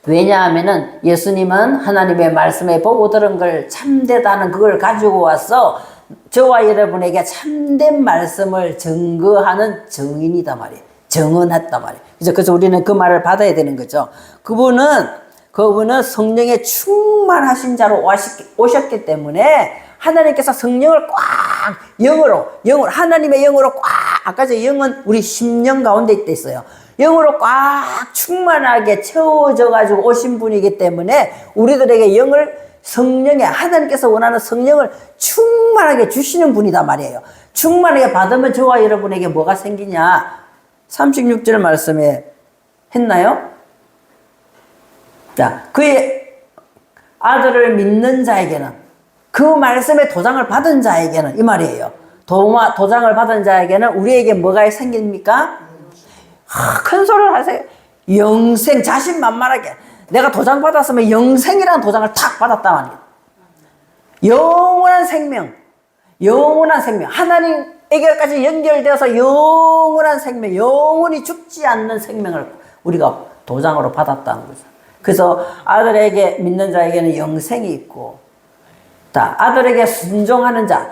왜냐하면은 예수님은 하나님의 말씀에 보고 들은 걸 참되다는 그걸 가지고 와서 저와 여러분에게 참된 말씀을 증거하는 증인이다 말이에요. 증언했단 말이에요. 이제 그래서 우리는 그 말을 받아야 되는 거죠. 그분은 성령에 충만하신 자로 오셨기 때문에 하나님께서 성령을 꽉 영으로 하나님의 영으로 꽉 아까 저 영은 우리 심령 가운데 있어요. 영으로 꽉 충만하게 채워져 가지고 오신 분이기 때문에 우리들에게 하나님께서 원하는 성령을 충만하게 주시는 분이다 말이에요. 충만하게 받으면 저와 여러분에게 뭐가 생기냐? 36절 말씀에 했나요? 자, 그의 아들을 믿는 자에게는, 그 말씀에 도장을 받은 자에게는, 이 말이에요. 도장을 받은 자에게는 우리에게 뭐가 생깁니까? 큰 소리를 하세요. 영생, 자신만만하게. 내가 도장 받았으면 영생이라는 도장을 탁 받았단 말이에요. 영원한 생명. 하나님에게까지 연결되어서 영원한 생명, 영원히 죽지 않는 생명을 우리가 도장으로 받았다는 거죠. 그래서 아들에게 믿는 자에게는 영생이 있고, 아들에게 순종하는 자,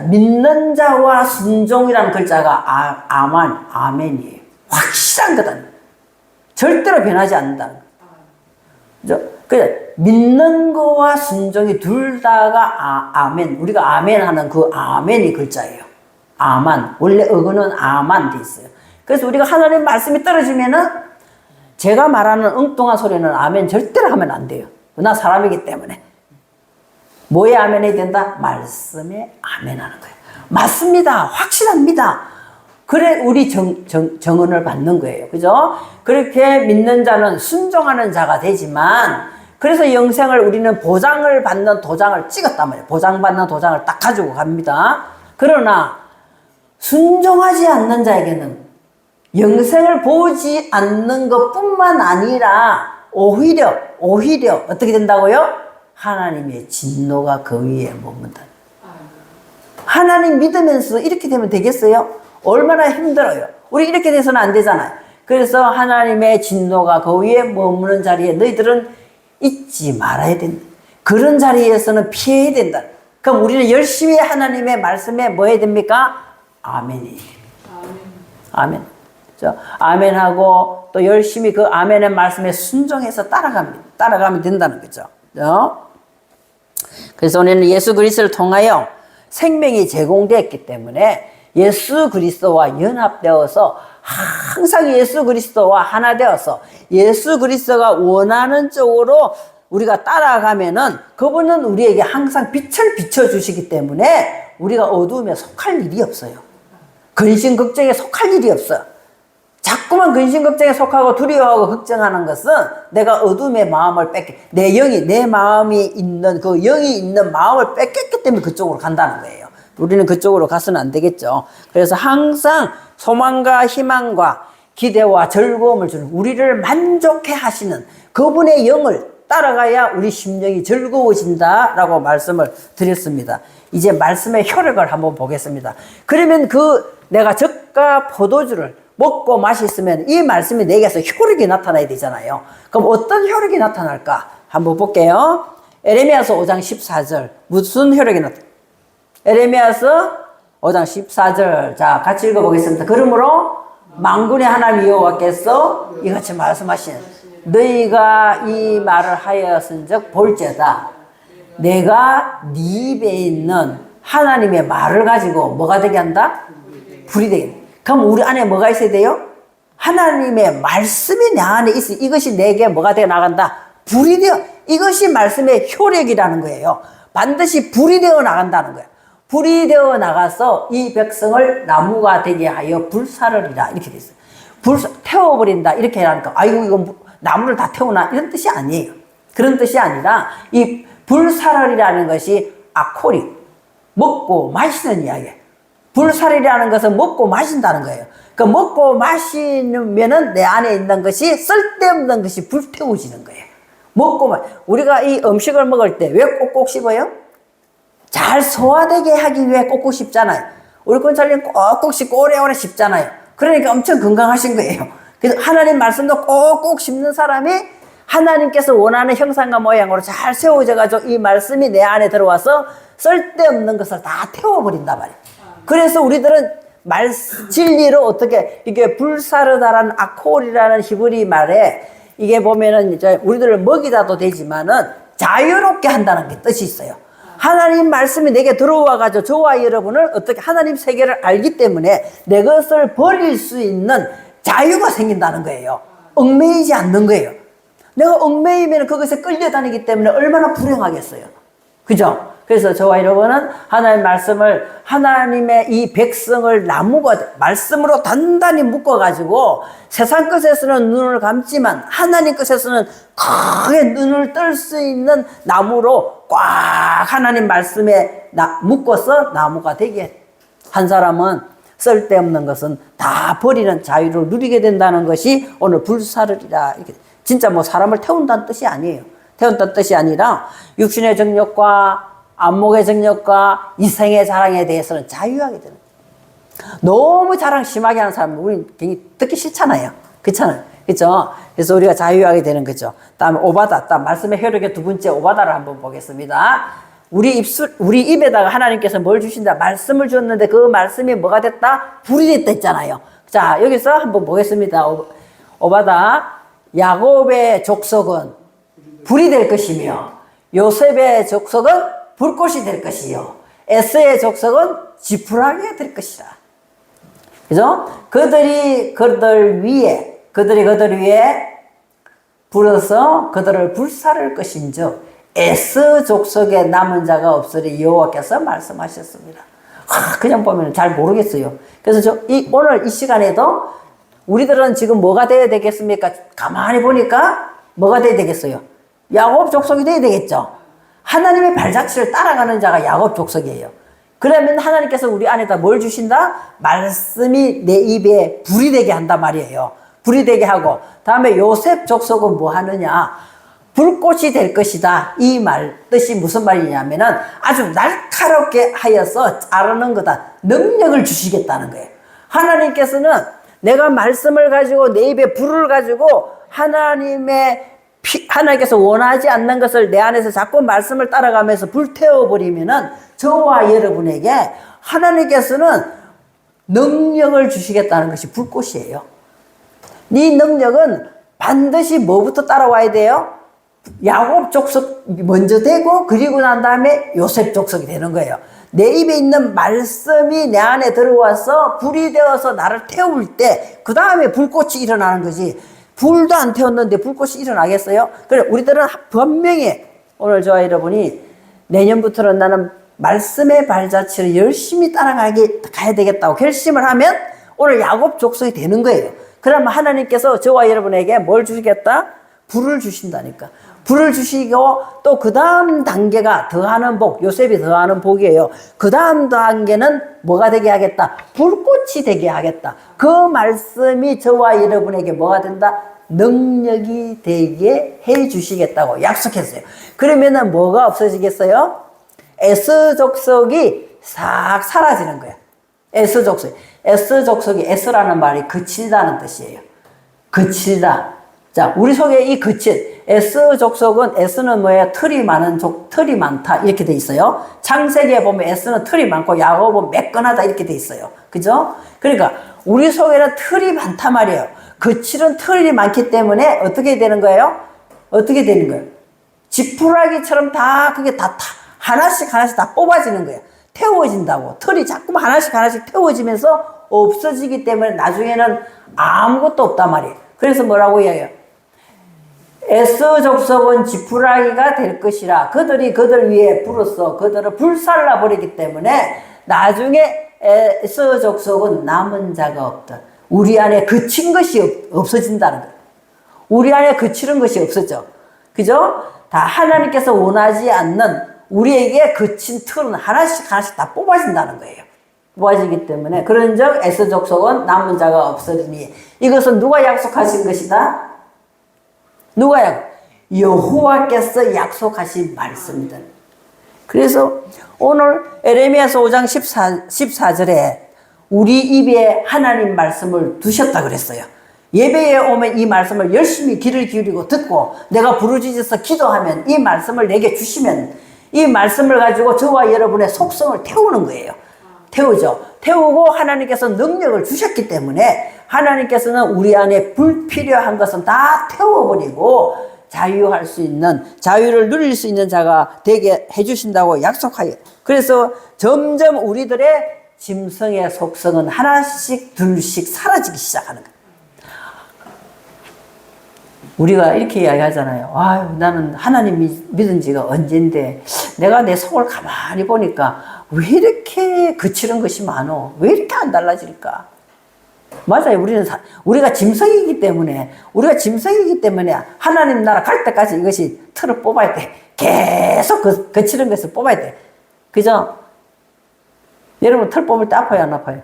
믿는 자와 순종이라는 글자가 아멘이에요. 확실한 거다. 절대로 변하지 않는다는 거죠. 그래, 믿는 거와 순종이 둘 다가 아멘. 우리가 아멘 하는 그 아멘이 글자예요. 아만. 원래 어근은 아만 돼 있어요. 그래서 우리가 하나님 말씀이 떨어지면은 제가 말하는 엉뚱한 소리는 아멘 절대로 하면 안 돼요. 나 사람이기 때문에. 뭐에 아멘이 된다? 말씀에 아멘 하는 거예요. 맞습니다. 확실합니다. 그래, 우리 정언을 받는 거예요. 그죠? 그렇게 믿는 자는 순종하는 자가 되지만, 그래서 영생을 우리는 보장을 받는 도장을 찍었단 말이에요. 보장받는 도장을 딱 가지고 갑니다. 그러나, 순종하지 않는 자에게는 영생을 보지 않는 것 뿐만 아니라, 오히려, 어떻게 된다고요? 하나님의 진노가 그 위에 머문다. 하나님 믿으면서 이렇게 되면 되겠어요? 얼마나 힘들어요. 우리 이렇게 돼서는 안 되잖아요. 그래서 하나님의 진노가 그 위에 머무는 자리에 너희들은 있지 말아야 된다. 그런 자리에서는 피해야 된다. 그럼 우리는 열심히 하나님의 말씀에 뭐 해야 됩니까? 아멘이. 아멘. 아멘하고 또 열심히 그 아멘의 말씀에 순종해서 따라가면 된다는 거죠. 그래서 우리는 예수 그리스도를 통하여 생명이 제공되었기 때문에 예수 그리스도와 연합되어서 항상 예수 그리스도와 하나 되어서 예수 그리스도가 원하는 쪽으로 우리가 따라가면은 그분은 우리에게 항상 빛을 비춰주시기 때문에 우리가 어두움에 속할 일이 없어요. 근심 걱정에 속할 일이 없어요. 자꾸만 근심 걱정에 속하고 두려워하고 걱정하는 것은 내가 어둠의 마음을 내 마음이 있는 그 영이 있는 마음을 뺏겼기 때문에 그쪽으로 간다는 거예요. 우리는 그쪽으로 가서는 안 되겠죠. 그래서 항상 소망과 희망과 기대와 즐거움을 주는, 우리를 만족해 하시는 그분의 영을 따라가야 우리 심령이 즐거워진다라고 말씀을 드렸습니다. 이제 말씀의 효력을 한번 보겠습니다. 그러면 내가 젖과 포도주를 먹고 마셨으면 이 말씀이 내게서 효력이 나타나야 되잖아요. 그럼 어떤 효력이 나타날까? 한번 볼게요. 에레미야서 5장 14절. 무슨 효력이 나타날까? 에레미야서 5장 14절. 자, 같이 읽어보겠습니다. 그러므로 만군의 하나님 여호와께서 이같이 말씀하시는, 너희가 이 말을 하였은즉 볼지어다 내가 네 입에 있는 하나님의 말을 가지고 뭐가 되게 한다? 불이 되게 한다. 그럼 우리 안에 뭐가 있어야 돼요? 하나님의 말씀이 내 안에 있어. 이것이 내게 뭐가 되어 나간다? 불이 되어. 이것이 말씀의 효력이라는 거예요. 반드시 불이 되어 나간다는 거예요. 불이 되어 나가서 이 백성을 나무가 되게 하여 불사르리라. 이렇게 돼 있어요. 태워버린다. 이렇게 하니까, 아이고, 이거 나무를 다 태우나? 이런 뜻이 아니에요. 그런 뜻이 아니라, 이 불사르리라는 것이 아코리, 먹고 마시는 이야기예요. 불살이라는 것은 먹고 마신다는 거예요. 그 먹고 마시면은 내 안에 있는 것이 쓸데없는 것이 불태워지는 거예요. 우리가 이 음식을 먹을 때 왜 꼭꼭 씹어요? 잘 소화되게 하기 위해 꼭꼭 씹잖아요. 우리 권사님 꼭꼭 씹고 오래오래 씹잖아요. 그러니까 엄청 건강하신 거예요. 그래서 하나님 말씀도 꼭꼭 씹는 사람이 하나님께서 원하는 형상과 모양으로 잘 세워져가지고 이 말씀이 내 안에 들어와서 쓸데없는 것을 다 태워버린단 말이에요. 그래서 우리들은 진리로 어떻게, 이게 불사르다라는 아콜이라는 히브리 말에 이게 보면은 이제 우리들을 먹이다도 되지만은 자유롭게 한다는 게 뜻이 있어요. 하나님 말씀이 내게 들어와가지고 저와 여러분을 어떻게 하나님 세계를 알기 때문에 내 것을 버릴 수 있는 자유가 생긴다는 거예요. 얽매이지 않는 거예요. 내가 얽매이면 그것에 끌려다니기 때문에 얼마나 불행하겠어요. 그죠? 그래서 저와 여러분은 하나님 말씀을, 하나님의 이 백성을 나무가 말씀으로 단단히 묶어가지고 세상 것에서는 눈을 감지만 하나님 것에서는 크게 눈을 뜰 수 있는 나무로 꽉 하나님 말씀에 묶어서 나무가 되게 한 사람은 쓸데없는 것은 다 버리는 자유를 누리게 된다는 것이 오늘 불사르리라. 이렇게 진짜 뭐 사람을 태운다는 뜻이 아니에요. 태운다는 뜻이 아니라 육신의 정욕과 안목의 정욕과 이생의 자랑에 대해서는 자유하게 되는 거예요. 너무 자랑 심하게 하는 사람은 우리는 굉장히 듣기 싫잖아요. 그렇잖아요. 그렇죠? 그래서 우리가 자유하게 되는 거죠. 다음에 오바다. 다음 말씀의 효력의 두 번째 오바다를 한번 보겠습니다. 우리 입에다가 하나님께서 뭘 주신다? 말씀을 주었는데 그 말씀이 뭐가 됐다? 불이 됐다 했잖아요. 자, 여기서 한번 보겠습니다. 오바다. 야곱의 족속은 불이 될 것이며 요셉의 족속은 불꽃이 될 것이요 에서의 족속은 지푸라기가 될 것이라. 그죠? 그들이 그들 위에 불어서 그들을 불사를 것인즉 에서 족속에 남은 자가 없으리 여호와께서 말씀하셨습니다. 그냥 보면 잘 모르겠어요. 그래서 오늘 이 시간에도 우리들은 지금 뭐가 돼야 되겠습니까? 가만히 보니까 뭐가 돼야 되겠어요? 야곱 족속이 돼야 되겠죠. 하나님의 발자취를 따라가는 자가 야곱 족속이에요. 그러면 하나님께서 우리 안에다 뭘 주신다? 말씀이 내 입에 불이 되게 한단 말이에요. 불이 되게 하고, 다음에 요셉 족속은 뭐 하느냐? 불꽃이 될 것이다. 이 말 뜻이 무슨 말이냐면은 아주 날카롭게 하여서 자르는 거다. 능력을 주시겠다는 거예요. 하나님께서는 내가 말씀을 가지고 내 입에 불을 가지고 하나님께서 원하지 않는 것을 내 안에서 자꾸 말씀을 따라가면서 불태워버리면은 저와 여러분에게 하나님께서는 능력을 주시겠다는 것이 불꽃이에요. 이 능력은 반드시 뭐부터 따라와야 돼요? 야곱 족속 먼저 되고 그리고 난 다음에 요셉 족속이 되는 거예요. 내 입에 있는 말씀이 내 안에 들어와서 불이 되어서 나를 태울 때 그 다음에 불꽃이 일어나는 거지. 불도 안 태웠는데 불꽃이 일어나겠어요? 그래, 우리들은 분명히 오늘 저와 여러분이 내년부터는 나는 말씀의 발자취를 열심히 가야 되겠다고 결심을 하면 오늘 야곱 족속이 되는 거예요. 그러면 하나님께서 저와 여러분에게 뭘 주시겠다? 불을 주신다니까. 불을 주시고 또 그 다음 단계가 더하는 복, 요셉이 더하는 복이에요. 그 다음 단계는 뭐가 되게 하겠다? 불꽃이 되게 하겠다. 그 말씀이 저와 여러분에게 뭐가 된다? 능력이 되게 해 주시겠다고 약속했어요. 그러면은 뭐가 없어지겠어요? 에서 족속이 싹 사라지는 거야. 에서 족속. 에서 족속이 에서라는 말이 그칠다는 뜻이에요. 그칠다. 자, 우리 속에 이 그칠, 에서 족속은, 에서는 뭐예요? 털이 많다. 이렇게 돼 있어요. 창세기에 보면 에서는 털이 많고 야곱은 매끈하다. 이렇게 돼 있어요. 그죠? 그러니까, 우리 속에는 털이 많단 말이에요. 그칠은 털이 많기 때문에 어떻게 되는 거예요? 어떻게 되는 거예요? 지푸라기처럼 그게 다 하나씩 다 뽑아지는 거예요. 태워진다고. 털이 자꾸 하나씩 태워지면서 없어지기 때문에 나중에는 아무것도 없단 말이에요. 그래서 뭐라고 이야기해요? 에서 족속은 지푸라기가 될 것이라. 그들이 그들 위에 불어서 그들을 불살라 버리기 때문에 나중에 에서 족속은 남은 자가 없다. 우리 안에 그친 것이 없어진다는 거예요. 우리 안에 그치는 것이 없어져. 그죠? 다 하나님께서 원하지 않는 우리에게 그친 틀은 하나씩 다 뽑아진다는 거예요. 뽑아지기 때문에 그런즉 에서 족속은 남은 자가 없으리니. 이것은 누가 약속하신 것이다? 여호와께서 약속하신 말씀이다. 그래서 오늘 에레미야서 5장 14절에 우리 입에 하나님 말씀을 두셨다 그랬어요. 예배에 오면 이 말씀을 열심히 귀를 기울이고 듣고 내가 부르짖어서 기도하면 이 말씀을 내게 주시면 이 말씀을 가지고 저와 여러분의 속성을 태우는 거예요. 태우죠. 태우고 하나님께서 능력을 주셨기 때문에 하나님께서는 우리 안에 불필요한 것은 다 태워버리고 자유할 수 있는, 자유를 누릴 수 있는 자가 되게 해주신다고 약속하여. 그래서 점점 우리들의 짐승의 속성은 하나씩 둘씩 사라지기 시작하는 거예요. 우리가 이렇게 이야기하잖아요. 아유, 나는 하나님 믿은 지가 언젠데 내가 내 속을 가만히 보니까 왜 이렇게 거칠은 것이 많어? 왜 이렇게 안 달라질까? 맞아요. 우리가 짐승이기 때문에 하나님 나라 갈 때까지 이것이 틀을 뽑아야 돼. 계속 거칠은 것을 뽑아야 돼. 그죠? 여러분, 틀 뽑을 때 아파요, 안 아파요?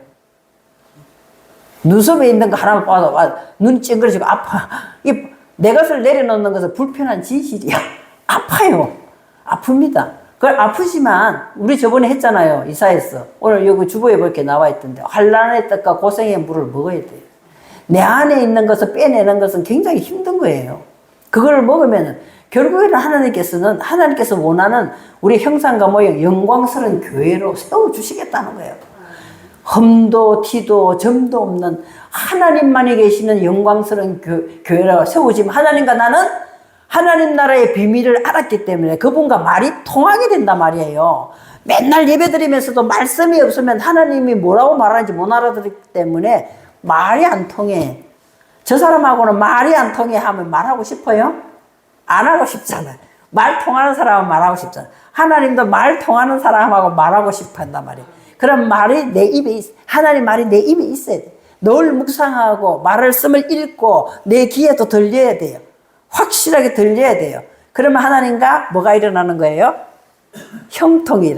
눈썹에 있는 거 하나만 봐도 눈이 찡그러지고 아파. 내 것을 내려놓는 것은 불편한 진실이야. 아파요. 아픕니다. 그걸 아프지만 우리 저번에 했잖아요. 이사에서. 오늘 여기 주보에 볼게 나와 있던데 환난의 떡과 고생의 물을 먹어야 돼요. 내 안에 있는 것을 빼내는 것은 굉장히 힘든 거예요. 그걸 먹으면 결국에는 하나님께서 원하는 우리 형상과 모형 영광스러운 교회로 세워주시겠다는 거예요. 흠도 티도 점도 없는 하나님만이 계시는 영광스러운 교회라고 세우지만 하나님과 나는 하나님 나라의 비밀을 알았기 때문에 그분과 말이 통하게 된단 말이에요. 맨날 예배드리면서도 말씀이 없으면 하나님이 뭐라고 말하는지 못 알아듣기 때문에 말이 안 통해. 저 사람하고는 말이 안 통해 하면 말하고 싶어요? 안 하고 싶잖아요. 말 통하는 사람은 말하고 싶잖아요. 하나님도 말 통하는 사람하고 말하고 싶어 한단 말이에요. 그럼 하나님 말이 내 입에 있어야 돼. 늘 묵상하고 말씀을 읽고 내 귀에도 들려야 돼요. 확실하게 들려야 돼요. 그러면 하나님과 뭐가 일어나는 거예요? 형통이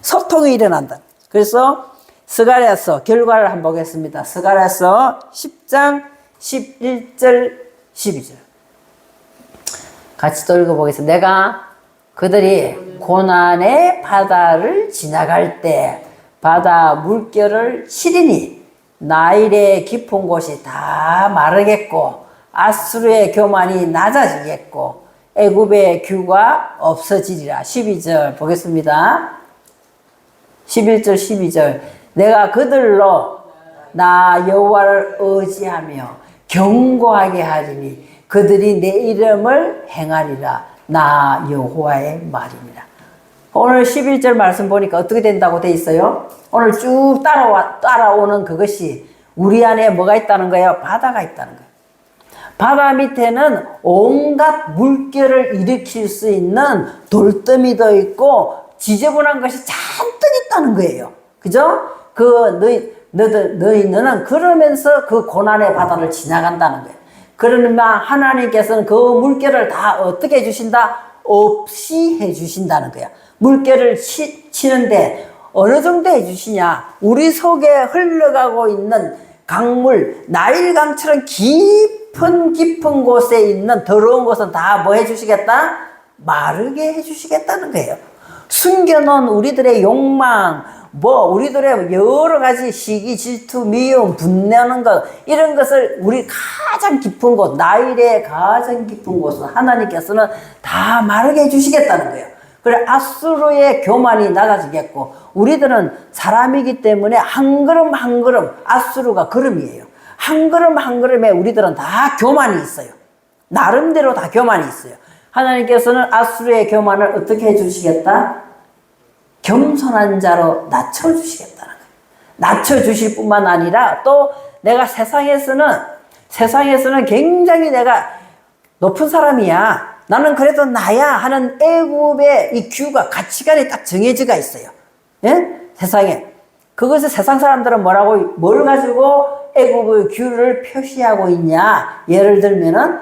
소통이 일어난다. 그래서 스가랴서 결과를 한번 보겠습니다. 스가랴서 10장 11절 12절 같이 또 읽어보겠습니다. 내가 그들이 고난의 바다를 지나갈 때 바다 물결을 치리니 나일의 깊은 곳이 다 마르겠고 아수르의 교만이 낮아지겠고 애굽의 규가 없어지리라. 12절 보겠습니다. 11절 12절 내가 그들로 나 여호와를 의지하며 경고하게 하리니 그들이 내 이름을 행하리라. 나 여호와의 말입니다. 오늘 11절 말씀 보니까 어떻게 된다고 돼 있어요? 오늘 쭉 따라오는 그것이 우리 안에 뭐가 있다는 거예요? 바다가 있다는 거예요. 바다 밑에는 온갖 물결을 일으킬 수 있는 돌더미도 있고 지저분한 것이 잔뜩 있다는 거예요. 그죠? 너희는 그러면서 그 고난의 바다를 지나간다는 거예요. 그러나 하나님께서는 그 물결을 다 어떻게 해주신다? 없이 해주신다는 거야. 물결을 치는데 어느 정도 해주시냐? 우리 속에 흘러가고 있는 강물, 나일강처럼 깊은 곳에 있는 더러운 것은 다 뭐 해주시겠다? 마르게 해주시겠다는 거예요. 숨겨놓은 우리들의 욕망, 우리들의 여러 가지 시기, 질투, 미움, 분내는 것, 이런 것을 우리 가장 깊은 곳, 나일의 가장 깊은 곳은 하나님께서는 다 마르게 해주시겠다는 거예요. 그래, 아수르의 교만이 낮아지겠고, 우리들은 사람이기 때문에 한 걸음 한 걸음, 아수르가 걸음이에요. 한 걸음 한 걸음에 우리들은 다 교만이 있어요. 나름대로 다 교만이 있어요. 하나님께서는 아수르의 교만을 어떻게 해주시겠다? 겸손한 자로 낮춰주시겠다는 거예요. 낮춰주실 뿐만 아니라 또 내가 세상에서는 굉장히 내가 높은 사람이야. 나는 그래도 나야 하는 애굽의 이 규가 가치관이 딱 정해져가 있어요. 예? 세상에. 그것을 세상 사람들은 뭘 가지고 애굽의 규를 표시하고 있냐? 예를 들면은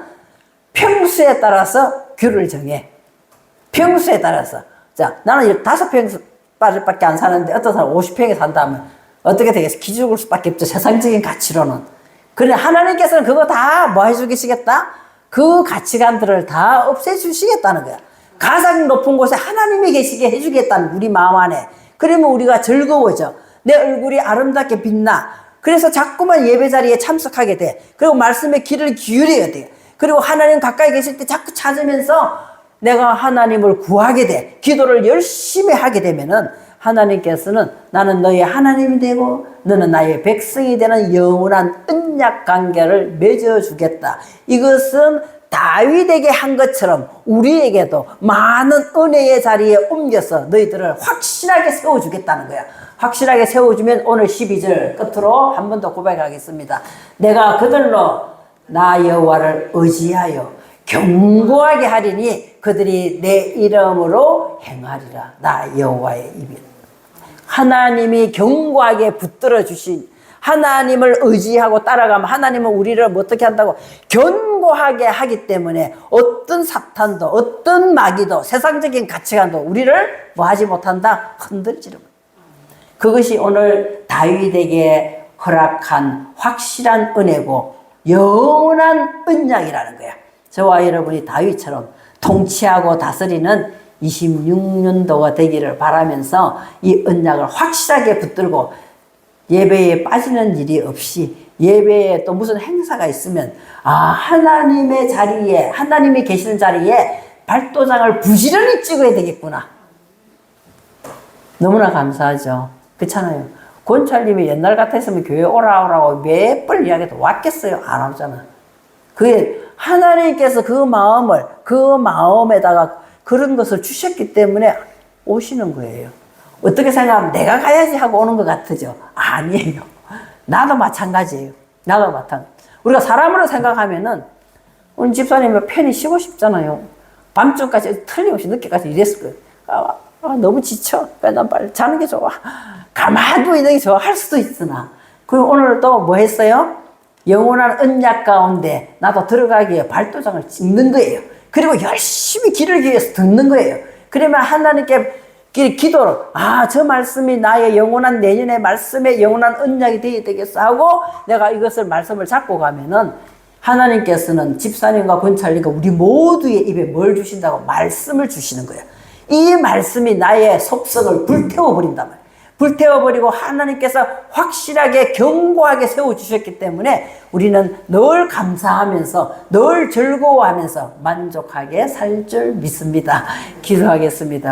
평수에 따라서 규를 정해. 평수에 따라서. 자, 나는 5평밖에 안 사는데 어떤 사람 50평에 산다면 어떻게 되겠어? 기죽을 수밖에 없죠. 세상적인 가치로는. 그래, 하나님께서는 그거 다 뭐 해주시겠다? 그 가치관들을 다 없애주시겠다는 거야. 가장 높은 곳에 하나님이 계시게 해주겠다는 우리 마음 안에. 그러면 우리가 즐거워져. 내 얼굴이 아름답게 빛나. 그래서 자꾸만 예배 자리에 참석하게 돼. 그리고 말씀에 귀를 기울여야 돼. 그리고 하나님 가까이 계실 때 자꾸 찾으면서 내가 하나님을 구하게 돼. 기도를 열심히 하게 되면은 하나님께서는 나는 너의 하나님이 되고 너는 나의 백성이 되는 영원한 언약 관계를 맺어주겠다. 이것은 다윗에게 한 것처럼 우리에게도 많은 은혜의 자리에 옮겨서 너희들을 확실하게 세워주겠다는 거야. 확실하게 세워주면 오늘 12절 끝으로 한 번 더 고백하겠습니다. 내가 그들로 나 여호와를 의지하여 견고하게 하리니 그들이 내 이름으로 행하리라. 나 여호와의 입이라. 하나님이 견고하게 붙들어 주신, 하나님을 의지하고 따라가면 하나님은 우리를 어떻게 한다고? 견고하게 하기 때문에 어떤 사탄도 어떤 마귀도 세상적인 가치관도 우리를 뭐 하지 못한다? 흔들지를 못한다. 그것이 오늘 다윗에게 허락한 확실한 은혜고 영원한 언약이라는 거야. 저와 여러분이 다윗처럼 통치하고 다스리는 26년도가 되기를 바라면서 이 언약을 확실하게 붙들고 예배에 빠지는 일이 없이 예배에 또 무슨 행사가 있으면 하나님의 자리에, 하나님이 계시는 자리에 발도장을 부지런히 찍어야 되겠구나. 너무나 감사하죠. 그렇잖아요. 권찰님이 옛날 같았으면 교회 오라고 몇 번 이야기해도 왔겠어요? 안 오잖아. 그게 하나님께서 그 마음에다가 그런 것을 주셨기 때문에 오시는 거예요. 어떻게 생각하면 내가 가야지 하고 오는 것 같으죠? 아니에요. 나도 마찬가지예요. 나도 마찬가지. 우리가 사람으로 생각하면은 오늘 집사님이 편히 쉬고 싶잖아요. 밤중까지 틀림없이 늦게까지 일했을 거예요. 너무 지쳐. 난 빨리 자는 게 좋아. 가만히 있는 게 좋아. 할 수도 있으나. 그리고 오늘 또 뭐 했어요? 영원한 언약 가운데 나도 들어가기 위해 발도장을 찍는 거예요. 그리고 열심히 길을 위해서 듣는 거예요. 그러면 하나님께 기도로 저 말씀이 나의 영원한 내년의 말씀에 영원한 언약이 되어야 되겠어 하고 내가 이것을 말씀을 잡고 가면은 하나님께서는 집사님과 권찰님과 우리 모두의 입에 뭘 주신다고? 말씀을 주시는 거예요. 이 말씀이 나의 속성을 불태워버린단 말이에요. 불태워버리고 하나님께서 확실하게 견고하게 세워주셨기 때문에 우리는 늘 감사하면서 늘 즐거워하면서 만족하게 살 줄 믿습니다. 기도하겠습니다.